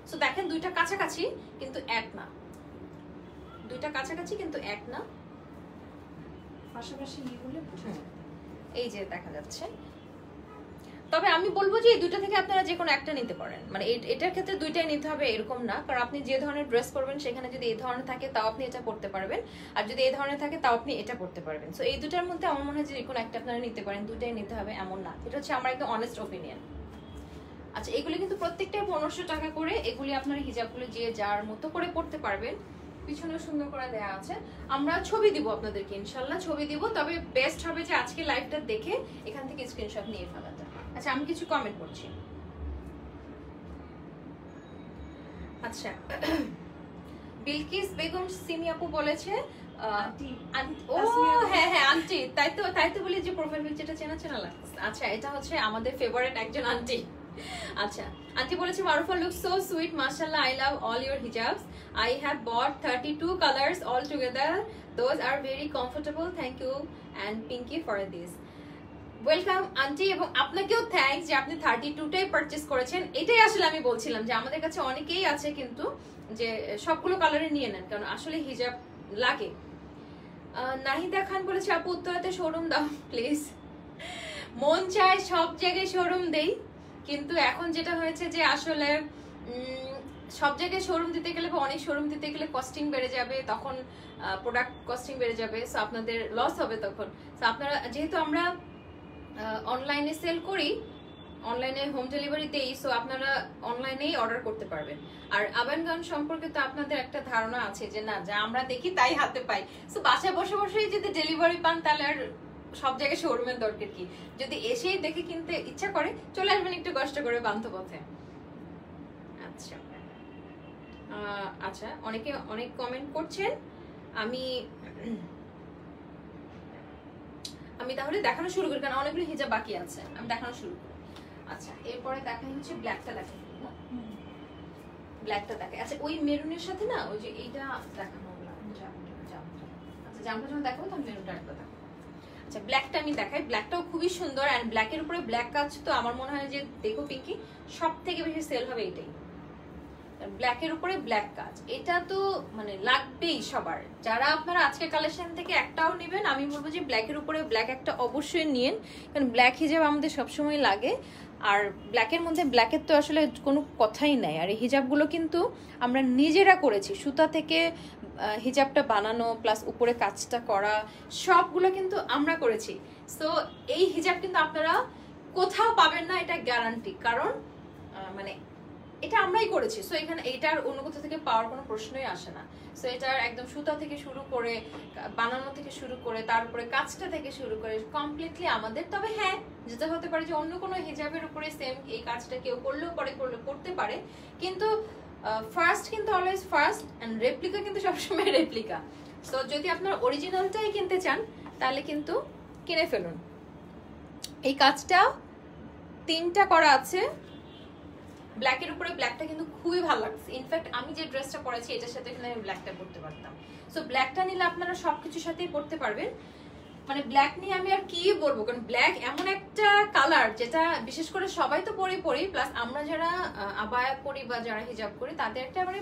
সো দেখেন দুইটা কাছাকাছি কিন্তু এক না, পাশাপাশি এই যে দেখা যাচ্ছে। তবে আমি বলবো যে এই দুইটা থেকে আপনারা যে কোনো একটা নিতে পারেন, মানে এটার ক্ষেত্রে দুইটাই নিতে হবে এরকম না, কারণ আপনি যে ধরনের ড্রেস পরবেন সেখানে যদি এই ধরনের থাকে তাও আপনি এটা পরতে পারবেন, আর যদি এই ধরনের থাকে তাও আপনি এটা পরতে পারবেন। সো এই দুটার মধ্যে আমার মনে হয় যে কোনো একটা আপনারা নিতে পারেন, দুইটাই নিতে হবে এমন না। এটা হচ্ছে আমার একদম অনেস্ট ওপিনিয়ন। আচ্ছা, এগুলি কিন্তু প্রত্যেকটাই 1500 টাকা করে। এগুলি আপনারা হিজাবগুলো যে যার মতো করে পরতে পারবেন। পিছনে সুন্দর করে দেয়া আছে, আমরা ছবি দিব আপনাদেরকে, ইনশাল্লাহ ছবি দিব। তবে বেস্ট হবে যে আজকে লাইভটা দেখে এখান থেকে স্ক্রিনশট নিয়ে ফেলাটা। আচ্ছা, আমি কিছু কমেন্ট করছি। আচ্ছা, বিলকিস বেগম সিমি আপু বলেছে ও হ্যাঁ হ্যাঁ আন্টি, তাই তো বলি যে প্রোফাইল পিকচারটা চেনা লাগছে। আচ্ছা, এটা হচ্ছে আমাদের ফেভারিট একজন আন্টি। আচ্ছা, আন্টি বলেছে মারুফা লুক সো সুইট, মাশাআল্লাহ, I love all your hijabs, I have bought 32 colors all together, those are very comfortable, thank you and Pinky for this. Welcome aunty, এবং আপনাকেও থ্যাঙ্কস যে আপনি 32টাই পারচেজ করেছেন। এটাই আসলে আমি বলছিলাম যে আমাদের কাছে অনেকেই আছে কিন্তু যে সবগুলো কালারে নিয়ে নেন, কারণ আসলে হিজাব লাগে। নাহিদা খান বলেছে আপু উত্তরাতে শোরুম দাও প্লিজ। মন চায় সব জায়গায় শোরুম দেই, কিন্তু এখন যেটা হয়েছে যে আসলে সব জায়গায় শোরুম দিতে গেলে বা অনেক শোরুম দিতে গেলে কস্টিং বেড়ে যাবে, তখন প্রোডাক্ট কস্টিং বেড়ে যাবে, সো আপনাদের লস হবে তখন। সো আপনারা, যেহেতু আমরা অনলাইনে সেল করি, অনলাইনে হোম ডেলিভারি দেই, সো আপনারা অনলাইনেই অর্ডার করতে পারবেন। আর আবান গাউন সম্পর্কে তো আপনাদের একটা ধারণা আছে যে না, যা আমরা দেখি তাই হাতে পাই। সো বাসায় বসে বসেই যদি ডেলিভারি পান তাহলে আর সব জায়গায় শোরুমের দরকার কি? যদি এসেই দেখে কিনতে ইচ্ছা করে চলে আসবেন একটু কষ্ট করে বান্তপথে। আচ্ছা আচ্ছা, অনেকে অনেক কমেন্ট করছেন। আমি তাহলে দেখানো শুরু করি, কারণ অনেকগুলো হিজাব বাকি আছে, আমি দেখানো শুরু করি। আচ্ছা, এরপরে দেখাই হচ্ছে ব্ল্যাকটা দেখাই, ব্ল্যাকটা দেখাই। আচ্ছা, ওই মেরুনের সাথে না ওই যে এইটা দেখানো হলো, আচ্ছা জামটা যখন দেখাবো তখন মেরুনটা একটা দেখাবো। আচ্ছা, ব্ল্যাকটা আমি দেখাই। ব্ল্যাকটাও খুবই সুন্দর, অ্যান্ড ব্ল্যাকের উপরে ব্ল্যাক কাজ তো আমার মনে হয় যে দেখো পিঙ্কি সব থেকে বেশি সেল হবে এটাই, ব্ল্যাকের উপরে ব্ল্যাক কাজ। এটা তো মানে লাগবেই সবার। যারা আপনারা আজকে কালেকশন থেকে একটাও নেবেন, আমি বলবো যে ব্ল্যাকের উপরে ব্ল্যাক একটা অবশ্যই নিন, কারণ ব্ল্যাক হিজাব আমাদের সবসময় লাগে। আর ব্ল্যাকের মধ্যে ব্ল্যাকের তো আসলে কোনো কথাই নাই। আর এই হিজাবগুলো কিন্তু আমরা নিজেরা করেছি, সুতা থেকে হিজাবটা বানানো প্লাস উপরে কাজটা করা সবগুলো কিন্তু আমরা করেছি। সো এই হিজাব কিন্তু আপনারা কোথাও পাবেন না, এটা গ্যারান্টি। কারণ মানে এটা আমরাই করেছি, সো এখানে এটার অন্য কোথাও থেকে পাওয়ার কোনো প্রশ্নই আসে না। সো এটার একদম সুতা থেকে শুরু করে বানানো থেকে শুরু করে তারপরে কাজটা থেকে শুরু করে কমপ্লিটলি আমাদের। তবে হ্যাঁ, যেটা হতে পারে যে অন্য কোনো হিজাবের উপরে সেম এই কাজটা কেউ করলেও পরে করতে পারে, কিন্তু ফার্স্ট কিন্তু অলওয়েজ ফার্স্ট, অ্যান্ড রেপ্লিকা কিন্তু সবসময় রেপ্লিকা। সো যদি আপনার অরিজিনালটাই কিনতে চান তাহলে কিন্তু কিনে ফেলুন। এই কাজটা 3টা করা আছে, ব্ল্যাকের উপরে ব্ল্যাকটা কিন্তু খুবই ভালো লাগছে। ইনফ্যাক্ট আমি যে ড্রেসটা পরেছি এটার সাথে কিন্তু আমি ব্ল্যাকটা পরতে পারতাম। সো ব্ল্যাকটা নিলে আপনারা সবকিছুর সাথেই পরতে পারবেন। মানে ব্ল্যাক নিয়ে আমি আর কি বলবো, কারণ ব্ল্যাক এমন একটা কালার যেটা বিশেষ করে সবাই তো পরি, প্লাস আমরা যারা আবায়া পরি বা যারা হিজাব করি তাদের একটা মানে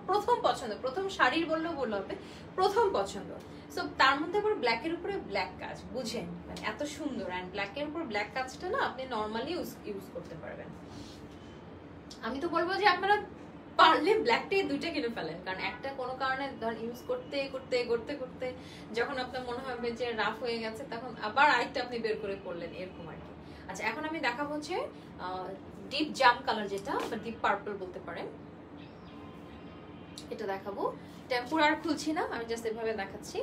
প্রথম পছন্দ, প্রথম শাড়ির বললেও বললে হবে, প্রথম পছন্দ। সো তার মধ্যে আবার ব্ল্যাকের উপরে ব্ল্যাক কাজ, বুঝেন মানে এত সুন্দর। অ্যান্ড ব্ল্যাকের উপর ব্ল্যাক কাজটা না আপনি নর্মালি ইউজ করতে পারবেন। আমি তো বলবো যে আপনারা পারলে ব্ল্যাকটাই 2টা কিনে ফেলেন, কারণ একটা কোনো কারণে ধর ইউজ করতে যখন আপনার মনে হবে যে রাফ হয়ে গেছে তখন আবার আরেকটা আপনি বের করে পড়লেন, এরকম আর কি। আচ্ছা, এখন আমি দেখাবো হচ্ছে ডিপ জাম কালার, যেটা বা ডিপ পার্পল বলতে পারেন, এটা দেখাবো। টেম্পুর আর খুলছি না, আমি জাস্ট এভাবে দেখাচ্ছি।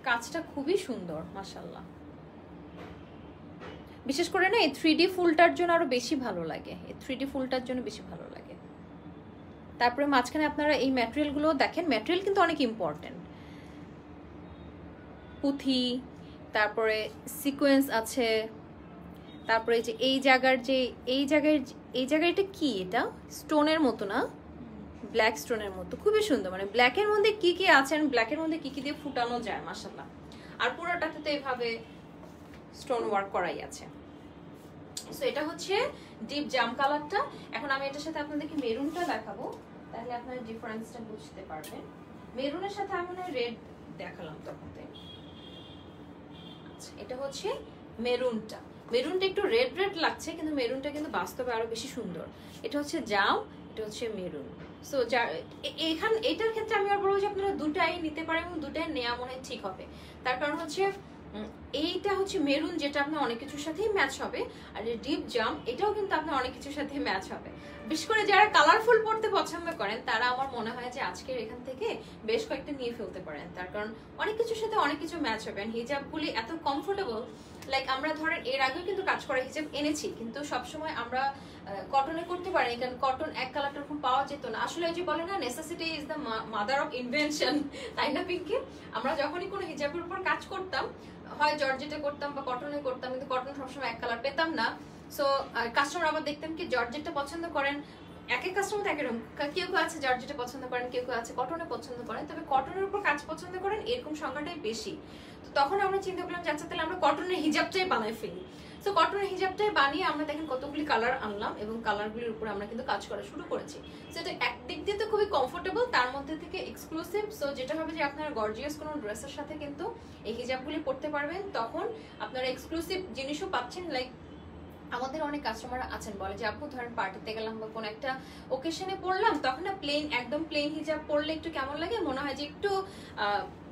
কাজটা খুবই সুন্দর মাশাআল্লাহ। বিশেষ করে না এই 3D ফুলটার জন্য আরো বেশি ভালো লাগে, এই 3D ফুলটার জন্য বেশি ভালো লাগে। তারপরে মাঝখানে আপনারা এই ম্যাটেরিয়ালগুলো দেখেন, ম্যাটেরিয়াল কিন্তু অনেক ইম্পর্টেন্ট। পুঁথি, তারপরে সিকোয়েন্স আছে, তারপরে যে এই জায়গায় এটা কি, এটা স্টোনের মতো না, ব্ল্যাক স্টোনের মতো, খুবই সুন্দর। মানে ব্ল্যাকের মধ্যে কি কি আছে, ব্ল্যাকের মধ্যে কি কি দিয়ে ফুটানো যায় মাশাআল্লাহ। আর পুরোটাতে তো এইভাবে স্টোন ওয়ার্ক করাই আছে। সো এটা হচ্ছে ডিপ জাম কালারটা। এখন আমি এটার সাথে আপনাদেরকে মেরুনটা দেখাবো, তাহলে আপনারা ডিফারেন্সটা বুঝতে পারবেন। মেরুনের সাথে আমি রেড দেখালাম তখন। আচ্ছা, এটা হচ্ছে মেরুনটা একটু রেড লাগছে, কিন্তু মেরুনটা কিন্তু বাস্তবে আরো বেশি সুন্দর। এটা হচ্ছে জাম, এটা হচ্ছে মেরুন। সো এটার ক্ষেত্রে আমি আর বলবো যে আপনারা 2টাই নিতে পারেন এবং 2টাই নেওয়া মনে ঠিক হবে। তার কারণ হচ্ছে এইটা হচ্ছে মেরুন, যেটা আপনার অনেক কিছুর সাথেই ম্যাচ হবে, আর ডিপ জাম এটাও কিন্তু আপনার অনেক কিছুর সাথে ম্যাচ হবে। বিশেষ করে যারা কালারফুল পড়তে পছন্দ করেন তারা আমার মনে হয় যে আজকের এখান থেকে বেশ কয়েকটা নিয়ে ফেলতে পারেন, তার কারণ অনেক কিছুর সাথে অনেক কিছু ম্যাচ হবে। হিজাবগুলি এত কমফোর্টেবল, লাইক আমরা ধরেন এর আগেও কিন্তু কাজ করা হিজাব এনেছি, কিন্তু সবসময় আমরা কটনে করতে পারি, কারণ কটন এক কালারটা এরকম পাওয়া যেত না। আসলে যে বলে না, necessity is the mother of invention, তাই না পিঙ্কি? আমরা যখনই কোনো হিজাবের উপর কাজ করতাম, হয় জর্জেটে করতাম বা কটনে করতাম, কিন্তু কটন সবসময় এক কালার পেতাম না। সো কাস্টমার আবার দেখতাম কি জর্জেটটা পছন্দ করেন, এক এক কাস্টমার এক এরকম, কেউ আছে জর্জেটে পছন্দ করেন, কেউ আছে কটনে পছন্দ করেন, তবে কটনের উপর কাজ পছন্দ করেন এরকম সংখ্যাটাই বেশি। তো তখন আমরা চিন্তা করলাম যে আচ্ছা তাহলে আমরা কটনের হিজাবটাই বানাই ফেলি। সো কটনের হিজাবটাই বানিয়ে আমরা দেখেন কতগুলি কালার আনলাম এবং কালারগুলির উপর আমরা কিন্তু কাজ করা শুরু করেছি। সো এটা একদিক দিয়ে তো খুবই কমফোর্টেবল, তার মধ্যে থেকে এক্সক্লুসিভ। সো যেটা হবে যে আপনারা গর্জিয়াস কোনো ড্রেসের সাথে কিন্তু এই হিজাবগুলি পরতে পারবেন, তখন আপনারা এক্সক্লুসিভ জিনিসও পাচ্ছেন। লাইক আমাদের অনেক কাস্টমার আছেন বলে যে আপু ধরেন পার্টিতে গেলাম বা কোনো একটা ওকেশনে পড়লাম, তখন না একদম প্লেন হিজাব পরলে একটু কেমন লাগে, মনে হয় যে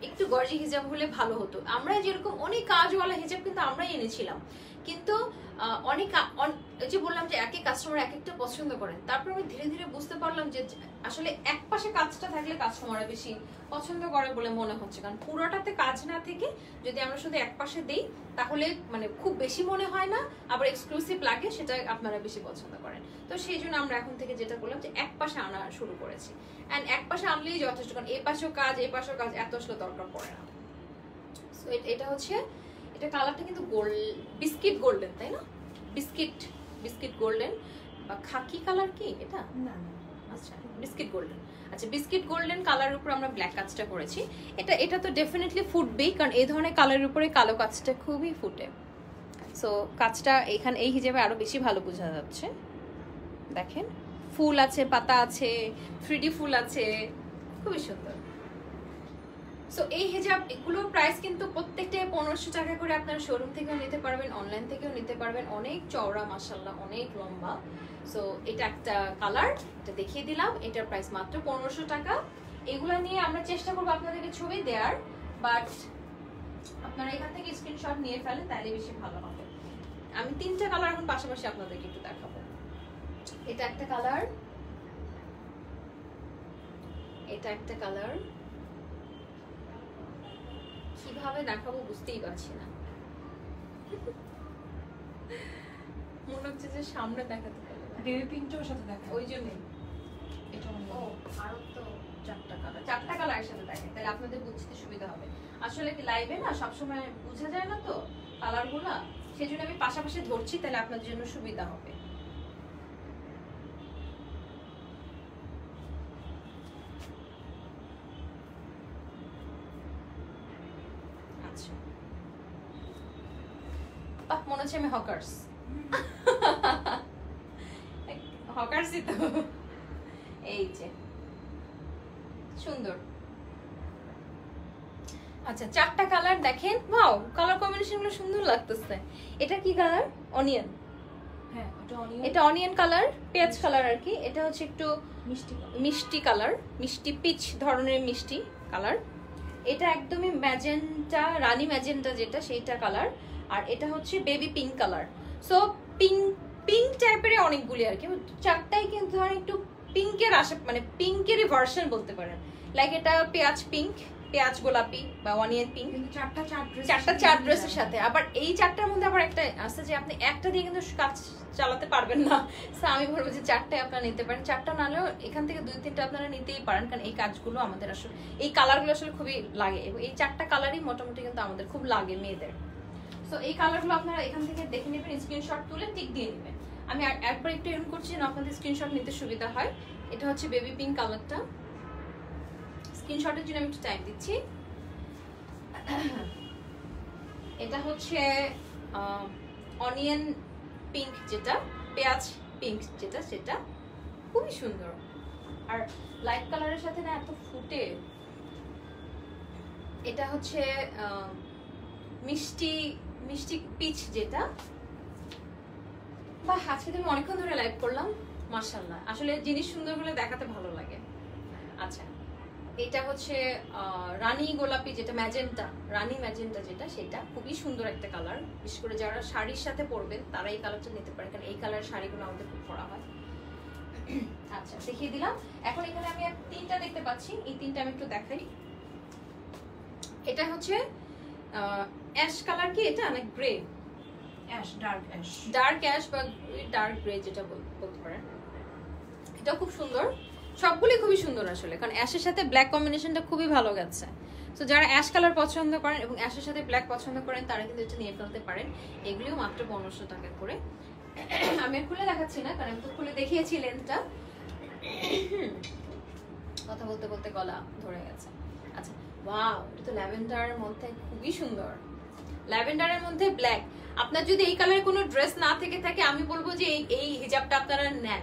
একটু গর্জি হিজাব হলে ভালো হতো। আমরা যেরকম অনেক কাজওয়ালা হিজাব কিন্তু আমরাই এনেছিলাম, কিন্তু অনেক যে বললাম যে এক এক কাস্টমার এক একটা পছন্দ করেন। তারপর আমি ধীরে ধীরে বুঝতে পারলাম যে আসলে এক পাশে কাজটা থাকলে কাস্টমাররা বেশি পছন্দ করে বলে মনে হচ্ছে, কারণ পুরোটাতে কাজ না থেকে যদি আমরা শুধু এক পাশে দেই তাহলে মানে খুব বেশি মনে হয় না, আবার এক্সক্লুসিভ লাগে, সেটা আপনারা বেশি পছন্দ করেন। তো সেই জন্য আমরা এখন থেকে যেটা করলাম যে এক পাশে আনা শুরু করেছি, অ্যান্ড এক পাশে আনলেই যথেষ্ট, কারণ এই পাশেও কাজ এত আসলে দরকার পড়ে না। সো এটা হচ্ছে, এটা কালারটা কিন্তু বিস্কিট গোল্ডেন, তাই না? বিস্কিট গোল্ডেন বা খাকি কালার কি এটা? না, আচ্ছা বিস্কিট গোল্ডেন। আচ্ছা, বিস্কিট গোল্ডেন কালারের উপর আমরা ব্ল্যাক কাজটা করেছি। এটা তো ডেফিনেটলি ফুটবেই, কারণ এই ধরনের কালারের উপরে কালো কাজটা খুবই ফুটে। সো কাজটা এখানে এই হিসেবে আরো বেশি ভালো বোঝা যাচ্ছে। দেখেন ফুল আছে, পাতা আছে, 3D ফুল আছে, খুবই সুন্দর। সো এই হিজাব এগুলোর প্রাইস কিন্তু প্রত্যেকটাই 1500 টাকা করে। আপনারা শোরুম থেকেও নিতে পারবেন, অনলাইন থেকেও নিতে পারবেন। অনেক চওড়া মাশাআল্লাহ, অনেক লম্বা। সো এটা একটা কালার, এটা দেখিয়ে দিলাম, এটার প্রাইস মাত্র 1500 টাকা। এগুলা নিয়ে আমরা চেষ্টা করবো আপনাদেরকে ছবি দেওয়ার, বাট আপনারা এখান থেকে স্ক্রিনশট নিয়ে ফেলেন, তাহলে বেশি ভালো হবে। আমি 3টা কালার এখন পাশাপাশি আপনাদেরকে একটু দেখাবো। এটা একটা কালার, এটা একটা কালার। কিভাবে দেখাবো বুঝতেই পারছি না, মনে হচ্ছে যে সামনে দেখাতে পারবো। বেবি পিঙ্কটার সাথে দেখা, ওই জন্যই এটা ও আরো তো চারটা কালারের সাথে দেখে, তাহলে আপনাদের বুঝতে সুবিধা হবে। আসলে কি লাইভে না সবসময় বোঝা যায় না তো কালারগুলা, সেজন্য আমি পাশাপাশি ধরছি, তাহলে আপনাদের জন্য সুবিধা হবে। আচ্ছা, বাহ, মনে হচ্ছে আমি হকার্স হকার্সই তো। এই যে সুন্দর। আচ্ছা, চারটা কালার দেখেন, ওয়াও, কালার কম্বিনেশন গুলো সুন্দর লাগতেছে। এটা কি কালার? অনিয়ন। হ্যাঁ, ওটা অনিয়ন, এটা অনিয়ন কালার, পেঁয়াজ কালার আর কি। এটা হচ্ছে একটু মিষ্টি কালার, মিষ্টি পিচ ধরনের মিষ্টি কালার। এটা একদমই ম্যাজেন্টা, রানী ম্যাজেন্টা যেটা, সেইটা কালার। আর এটা হচ্ছে baby pink colour. So pink টাইপের অনেকগুলি আর কি, চারটাই কিন্তু ধরেন একটু পিঙ্কের আসে, মানে পিঙ্কেরই ভার্সন বলতে পারেন। লাইক এটা পেঁয়াজ পিঙ্ক, পেঁয়াজ গোলাপি বা অনিয়ন পিঙ্ক, চারটা চার ড্রেসের সাথে। আবার এই চারটার মধ্যে আবার একটা আছে যে আপনি একটা দিয়ে কিন্তু কাজ চালাতে পারবেন না, সো আমি বলবো যে চারটায় আপনারা নিতে পারেন। চারটা নালেও এখান থেকে 2-3টা আপনারা নিতেই পারেন, কারণ এই কাজগুলো আমাদের আসলে, এই কালারগুলো আসলে খুবই লাগে, এবং এই চারটা কালারই মোটামুটি কিন্তু আমাদের খুব লাগে মেয়েদের। সো এই কালারগুলো আপনারা এখান থেকে দেখে নেবেন, স্ক্রিনশট তুলে টিক দিয়ে নেবেন। আমি একবার একটু এরকম করছি যেন আপনাদের স্ক্রিনশট নিতে সুবিধা হয়। এটা হচ্ছে বেবি পিঙ্ক কালারটা, স্ক্রিনশটের জন্য আমি একটু টাইম দিচ্ছি। এটা হচ্ছে অনিয়ন পিঙ্ক যেটা, পেঁয়াজ পিঙ্ক যেটা, সেটা খুবই সুন্দর। আর লাইট কালারের সাথে না এত ফুটে। এটা হচ্ছে মিষ্টি মিষ্টি পিচ যেটা। বাহ, আজকে তুমি অনেকক্ষণ ধরে লাইভ করলাম, মাশাআল্লাহ। আসলে জিনিস সুন্দর হলে দেখাতে ভালো লাগে। আচ্ছা, এটা হচ্ছে রানী গোলাপি যেটা, ম্যাজেন্টা, রানী ম্যাজেন্টা যেটা, সেটা খুবই সুন্দর একটা কালার। বিশেষ করে যারা শাড়ির সাথে পরবেন তারা এই কালারটা নিতে পারেন, কারণ এই কালার শাড়িগুলো আমাদের খুব পরা হয়। আচ্ছা, দেখিয়ে দিলাম। এখন এখানে আমি 3টা দেখতে পাচ্ছি, এই 3টা আমি একটু দেখাই। এটা হচ্ছে অ্যাশ কালার, কি এটা না গ্রে, ডার্ক অ্যাশ বা ডার্ক গ্রে যেটা বলতে পারেন। এটা খুব সুন্দর, সবগুলি খুবই সুন্দর আসলে, কারণ অ্যাশের সাথে ব্ল্যাক কম্বিনেশনটা খুবই ভালো গেছে। তো যারা অ্যাশ কালার পছন্দ করেন এবং অ্যাশের সাথে ব্ল্যাক পছন্দ করেন তারা কিন্তু এটা নিয়ে ফেলতে পারেন। এগুলিও মাত্র 1500 টাকা করে। আমি খুলে দেখাচ্ছি না, কারণ আমি তো খুলে দেখিয়েছি লেন্থটা, কথা বলতে বলতে গলা ধরে গেছে। আচ্ছা, ওয়াও, এটা তো ল্যাভেন্ডারের মধ্যে খুবই সুন্দর, ল্যাভেন্ডারের মধ্যে ব্ল্যাক। আপনার যদি এই কালারের কোনো ড্রেস না থেকে থাকে, আমি বলবো যে এই হিজাবটা আপনারা নেন,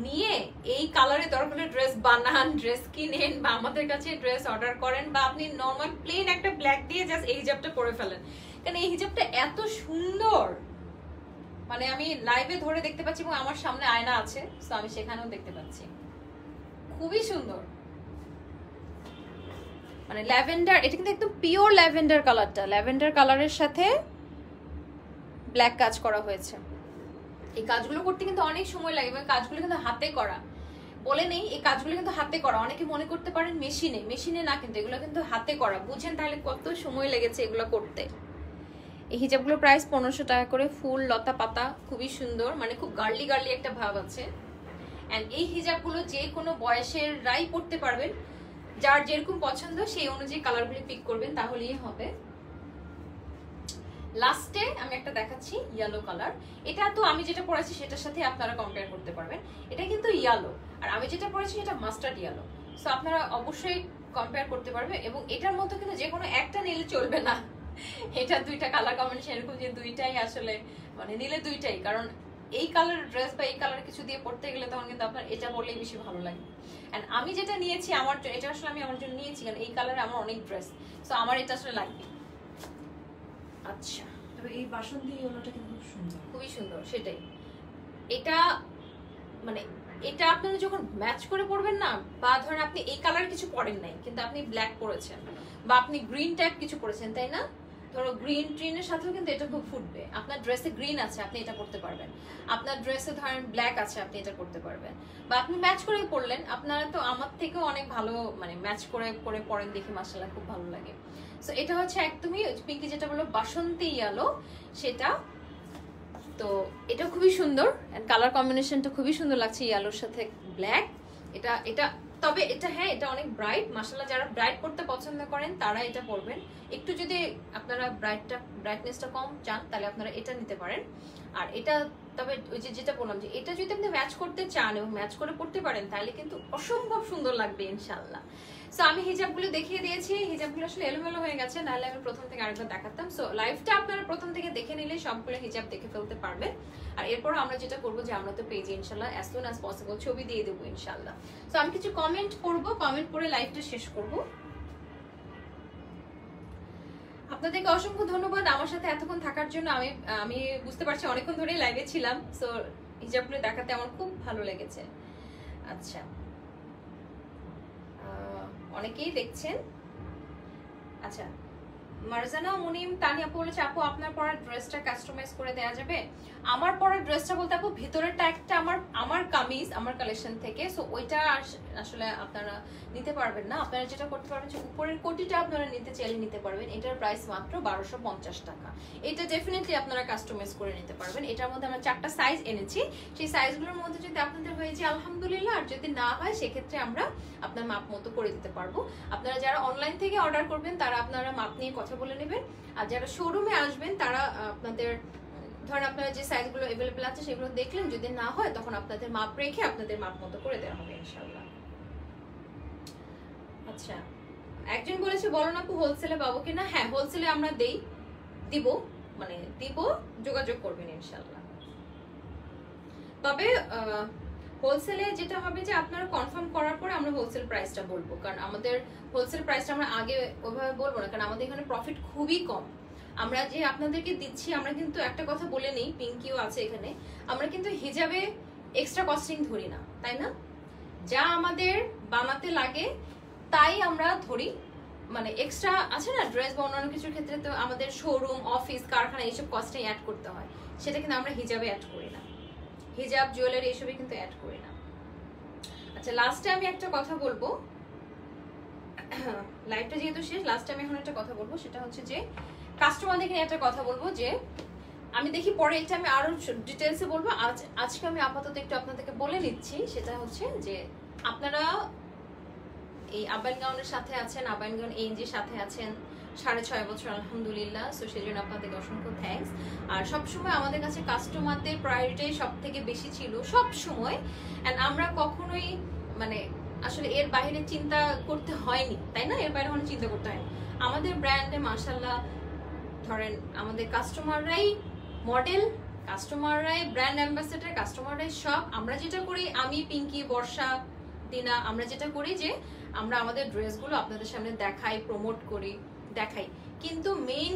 নিয়ে এই কালারে দরকার ড্রেস বানান, ড্রেস কিনেন, বা আমাদের কাছে ড্রেস অর্ডার করেন, বা আপনি নর্মাল প্লেন একটা ব্ল্যাক দিয়ে জাস্ট এই হিজাবটা পরে ফেলেন, কারণ এই হিজাবটা এত সুন্দর। মানে আমি লাইভে ধরে দেখতে পাচ্ছি, এবং আমার সামনে আয়না আছে, তো আমি সেখানেও দেখতে পাচ্ছি, খুবই সুন্দর। মানে ল্যাভেন্ডার, এটা কিন্তু একদম পিওর ল্যাভেন্ডার কালারটা, ল্যাভেন্ডার কালারের সাথে ব্ল্যাক কাজ করা হয়েছে। এই কাজগুলো করতে কিন্তু অনেক সময় লাগে, এবং কাজগুলো কিন্তু হাতে করা, বলে নেই এই কাজগুলো কিন্তু হাতে করা। অনেকে মনে করতে পারেন মেশিনে, মেশিনে না, কিন্তু এগুলো কিন্তু হাতে করা। বুঝেন তাহলে কত সময় লেগেছে এগুলো করতে। এই হিজাবগুলোর প্রাইস 1500 টাকা করে। ফুল লতা পাতা খুবই সুন্দর, মানে খুব গার্লি গার্লি একটা ভাব আছে। এন্ড এই হিজাবগুলো যে কোনো বয়সের রাই পড়তে পারবেন, যার যেরকম পছন্দ সেই অনুযায়ী কালারগুলি পিক করবেন, তাহলেই হবে। লাস্টে আমি একটা দেখাচ্ছি ইয়েলো কালার। এটা তো আমি যেটা পরেছি সেটার সাথে আপনারা কম্পেয়ার করতে পারবেন। এটা কিন্তু ইয়েলো, আর আমি যেটা পরেছি সেটা মাস্টার্ড ইয়েলো, সো আপনারা অবশ্যই কম্পেয়ার করতে পারবেন। এবং এটার মধ্যে কিন্তু যে কোনো একটা নিলে চলবে না, এটা 2টা কালার কম্বিনেশন এরকম যে 2টাই আসলে, মানে নিলে 2টাই, কারণ এই কালার ড্রেস বা এই কালার কিছু দিয়ে পড়তে গেলে তখন কিন্তু আপনার এটা পরলেই বেশি ভালো লাগে। এন্ড আমি যেটা নিয়েছি আমার, এটা আসলে আমি আমার জন্য নিয়েছি, কারণ এই কালারে আমার অনেক ড্রেস, সো আমার এটা আসলে লাগবে। আচ্ছা, তবে এই বাসন্তী ইয়েলোটা কিন্তু খুব সুন্দর, খুবই সুন্দর। সেটাই, এটা মানে এটা আপনারা যখন ম্যাচ করে পরবেন না, বা ধরেন আপনি এই কালার কিছু পরেন নাই কিন্তু আপনি ব্ল্যাক পরেছেন, বা আপনি গ্রিন টাইপ কিছু পরেছেন, তাই না, ধরো গ্রিন ট্রিনের সাথেও কিন্তু এটা খুব ফুটবে। আপনার ড্রেসে গ্রিন আছে, আপনি এটা করতে পারবেন। আপনার ড্রেসে ধরেন ব্ল্যাক আছে, আপনি এটা করতে পারবেন। বা আপনি ম্যাচ করে পরলেন, আপনারা তো আমার থেকেও অনেক ভালো মানে ম্যাচ করে পরে পরেন দেখি, মাশাআল্লাহ খুব ভালো লাগে। সো এটা হচ্ছে একদমই পিঙ্কি যেটা বললো বাসন্তী ইয়েলো সেটা। তো এটা খুবই সুন্দর, কালার কম্বিনেশনটা খুবই সুন্দর লাগছে ইয়েলোর সাথে ব্ল্যাক। এটা এটা তবে এটা হ্যাঁ এটা অনেক ব্রাইট, মাশাআল্লাহ যারা ব্রাইট পড়তে পছন্দ করেন তারা এটা পরবেন। একটু যদি আপনারা ব্রাইটনেসটা কম চান তাহলে আপনারা এটা নিতে পারেন। আর এটা তবে ওই যে যেটা বললাম যে এটা যদি আপনি ম্যাচ করতে চান এবং ম্যাচ করে পড়তে পারেন তাহলে কিন্তু অসম্ভব সুন্দর লাগবে ইনশাআল্লাহ। সো আমি হিজাবগুলো দেখিয়ে দিয়েছি, হিজাবগুলো আসলে এলোমেলো হয়ে গেছে, নাহলে আমি প্রথম থেকে আরেকবার দেখাতাম। সো লাইভটা আপনারা প্রথম থেকে দেখে নিলে সবগুলো হিজাব দেখে ফেলতে পারবেন। আর এরপর আমরা যেটা করবো যে আমরা তো পেজে ইনশাআল্লাহ অ্যাজ সুন অ্যাজ পসিবল ছবি দিয়ে দেবো ইনশাআল্লাহ। সো আমি কিছু কমেন্ট করব, কমেন্ট করে লাইভটা শেষ করব। আপনাদেরকে অসংখ্য ধন্যবাদ আমার সাথে এতক্ষণ থাকার জন্য। আমি বুঝতে পারছি অনেকক্ষণ ধরেই লাইভে ছিলাম। সো হিজাবগুলো দেখাতে আমার খুব ভালো লেগেছে। আচ্ছা অনেকেই দেখছেন। আচ্ছা মারজানা মুনিম তানিয়া বলেছে আপু আপনার পরা ড্রেসটা কাস্টমাইজ করে দেওয়া যাবে? আমার পরা ড্রেসটা বলতে আপু ভিতরেরটা একটা আমার কামিজ আমার কালেকশন থেকে, সো ওইটা আসলে আপনারা নিতে পারবেন না। আপনারা যেটা করতে পারবেন যে উপরের কোটিটা আপনারা নিতে চাইলে নিতে পারবেন। এটার প্রাইস মাত্র 1250 টাকা। এটা ডেফিনেটলি আপনারা কাস্টমাইজ করে নিতে পারবেন। এটার মধ্যে আমরা 4টা সাইজ এনেছি, সেই সাইজগুলোর মধ্যে যদি আপনাদের হয়ে যায় আলহামদুলিল্লাহ, আর যদি না হয় সেক্ষেত্রে আমরা আপনার মাপ মতো করে দিতে পারবো। আপনারা যারা অনলাইন থেকে অর্ডার করবেন তারা আপনারা মাপ নিয়ে কথা বলে নেবেন। আর যারা শোরুমে আসবেন তারা আপনাদের ধরেন আপনারা যে সাইজগুলো अवेलेबल আছে সেগুলো দেখলেন, যদি না হয় তখন আপনাদের মাপ রেখে আপনাদের মাপ মতো করে দেওয়া হবে ইনশাআল্লাহ। আচ্ছা একজন বলেছে বলো না আপু হোলসেলে পাবো কিনা? হ্যাঁ হোলসেলে আমরা দিব, যোগাযোগ করবেন ইনশাআল্লাহ। তবে হোলসেলে যেটা হবে যে আপনারা কনফার্ম করার পরে আমরা হোলসেল প্রাইসটা বলবো, কারণ আমাদের হোলসেল প্রাইসটা আমরা আগে ওইভাবে বলবো না, কারণ আমাদের এখানে প্রফিট খুবই কম। আমরা যে আপনাদেরকে দিচ্ছি, আমরা কিন্তু একটা কথা বলে নেই, পিঙ্কিও আছে এখানে, আমরা কিন্তু হিজাবে এক্সট্রা কস্টিং ধরি না, তাই না? যা আমাদের বানাতে লাগে তাই আমরা ধরি, মানে এক্সট্রা আছে না ড্রেস বা অন্যান্য কিছুর ক্ষেত্রে তো আমাদের শোরুম অফিস কারখানা এইসব কস্টিং অ্যাড করতে হয়, সেটা কিন্তু আমরা হিজাবে অ্যাড করি না। হিজাব জুয়েলারি এসবই কিন্তু অ্যাড করি না। আচ্ছা লাস্টে আমি একটা কথা বলবো, লাইভটা যেহেতু শেষ, লাস্টে আমি এখন একটা কথা বলবো, সেটা হচ্ছে যে কাস্টমারদেরকে নিয়ে একটা কথা বলবো যে আমি দেখি পরে এটা আমি আরো ডিটেলসে বলবো। আজকে আমি আপাতত একটু আপনাদেরকে বলে নিচ্ছি, সেটা হচ্ছে যে আপনারা এই আবাইন গাউনের সাথে আছেন, আবাইন গাউন এনজির সাথে আছেন 6.5 বছর আলহামদুলিল্লাহ। সো সেই জন্য আপনাদেরকে অসংখ্য থ্যাঙ্কস। আর সবসময় আমাদের কাছে কাস্টমারদের প্রায়োরিটি সব থেকে বেশি ছিল সব সময়, এন্ড আমরা কখনোই মানে আসলে এর বাইরে চিন্তা করতে হয়নি, তাই না? এর বাইরে কোনো চিন্তা করতে হয়নি। আমাদের ব্র্যান্ডে মাশাআল্লাহ ধরেন আমাদের কাস্টমাররাই মডেল, কাস্টমাররাই ব্র্যান্ড অ্যাম্বাসেডর, কাস্টমাররাই সব। আমরা যেটা করি, আমি পিঙ্কি বর্ষা দিনা, আমরা যেটা করি যে আমরা আমাদের ড্রেসগুলো আপনাদের সামনে দেখাই, প্রমোট করি, দেখাই, কিন্তু মেইন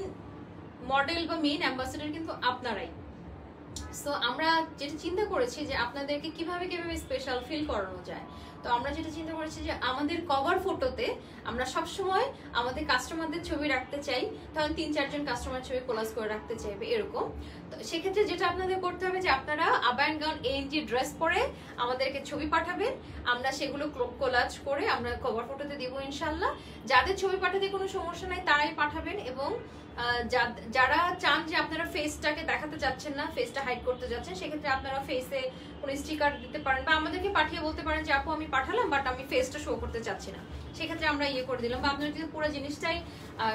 মডেল বা মেইন অ্যাম্বাসেডর কিন্তু আপনারাই। সো আমরা যেটা চিন্তা করেছি যে আপনাদেরকে কিভাবে স্পেশাল ফিল করানো যায়, তো আমরা যেটা চিন্তা করেছি যে আমাদের কভার ফটোতে আমরা সবসময় আমাদের কাস্টমারদের ছবি রাখতে চাই, তখন 3-4 জন কাস্টমার ছবি কোলাজ করে রাখতে চাইবে এরকম। তো সেক্ষেত্রে যেটা আপনাদের করতে হবে যে আপনারা আবাইন গাউন এএনজি ড্রেস পরে আমাদেরকে ছবি পাঠাবেন, আমরা সেগুলো কোলাজ করে আমরা কভার ফটোতে দিব ইনশাআল্লাহ। যাদের ছবি পাঠাতে কোনো সমস্যা নাই তারাই পাঠাবেন, এবং যারা চান যে আপনারা ফেসটাকে দেখাতে চাচ্ছেন না, ফেসটা হাইড করতে যাচ্ছেন, সেক্ষেত্রে আপনারা ফেসে কোনো স্টিকার দিতে পারেন বা আমাদেরকে পাঠিয়ে বলতে পারেন যে আপু আমি পাঠালাম বাট আমি ফেসটা শো করতে চাচ্ছি না, সেক্ষেত্রে আমরা করে দিলাম। বা আপনারা যদি পুরো জিনিসটাই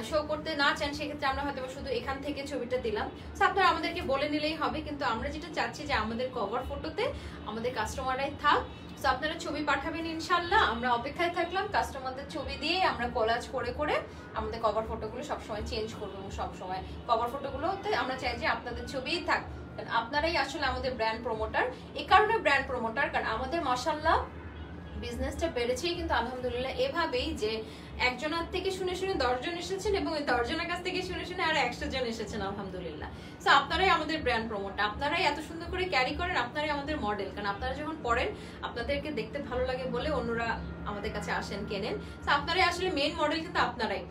শো করতে না চান সেক্ষেত্রে আমরা হয়তো শুধু এখান থেকে ছবিটা দিলাম। সো আপনারা আমাদেরকে বলে নিলেই হবে, কিন্তু আমরা যেটা চাচ্ছি যে আমাদের কভার ফটোতে আমাদের কাস্টমাররাই থাক। সো আপনারা ছবি পাঠাবেন ইনশাআল্লাহ, আমরা অপেক্ষায় থাকলাম। কাস্টমারদের ছবি দিয়ে আমরা কোলাজ করে আমাদের কভার ফটোগুলো সবসময় চেঞ্জ করবো, এবং সবসময় কভার ফটোগুলোতে আমরা চাই যে আপনাদের ছবিই থাক, কারণ আপনারাই আসলে আমাদের ব্র্যান্ড প্রমোটার। এই কারণে ব্র্যান্ড প্রমোটার, কারণ আমাদের মাশাআল্লাহ বিজনেসটা বেড়েছেই কিন্তু আলহামদুলিল্লাহ এভাবেই যে একজনের থেকে শুনে 10 জন এসেছেন, এবং ওই 10 জনের কাছ থেকে শুনে আর 100 জন এসেছেন আলহামদুলিল্লাহ। সো আপনারাই আমাদের ব্র্যান্ড প্রমোটার, আপনারাই এত সুন্দর করে ক্যারি করেন, আপনারাই আমাদের মডেল, কারণ আপনারা যখন পড়েন আপনাদেরকে দেখতে ভালো লাগে বলে অন্যরা আমাদের কাছে আসেন, কেনেন। সো আপনারাই আসলে মেইন মডেল, কিন্তু আপনারাই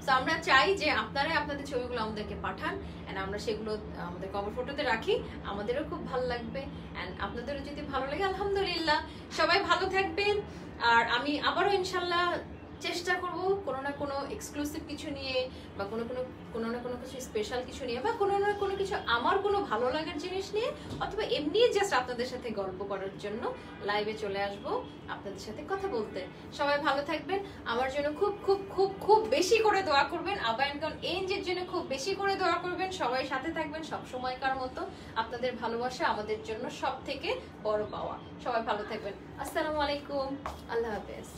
তো আমরা চাই যে আপনারাই আপনাদের ছবিগুলো আমাদেরকে পাঠান, এন্ড আমরা সেগুলো আমাদের কভার ফটোতে রাখি, আমাদেরও খুব ভালো লাগবে, এন্ড আপনাদেরও যদি ভালো লাগে আলহামদুলিল্লাহ। সবাই ভালো থাকবেন, আর আমি আবারও ইনশাল্লাহ চেষ্টা করব কোনো না কোনো এক্সক্লুসিভ কিছু নিয়ে, বা কোনো না কোনো কিছু স্পেশাল কিছু নিয়ে, বা কোনো না কোনো কিছু আমার কোনো ভালো লাগার জিনিস নিয়ে, অথবা এমনি জাস্ট আপনাদের সাথে গল্প করার জন্য লাইভে চলে আসব আপনাদের সাথে কথা বলতে। সবাই ভালো থাকবেন, আমার জন্য খুব খুব খুব খুব বেশি করে দোয়া করবেন, আবায়নগণ এনজের জন্য খুব বেশি করে দোয়া করবেন। সবাই সাথে থাকবেন সব সময়কার মতো। আপনাদের ভালোবাসা আমাদের জন্য সব থেকে বড় পাওয়া। সবাই ভালো থাকবেন। আসসালামু আলাইকুম, আল্লাহ হাফেজ।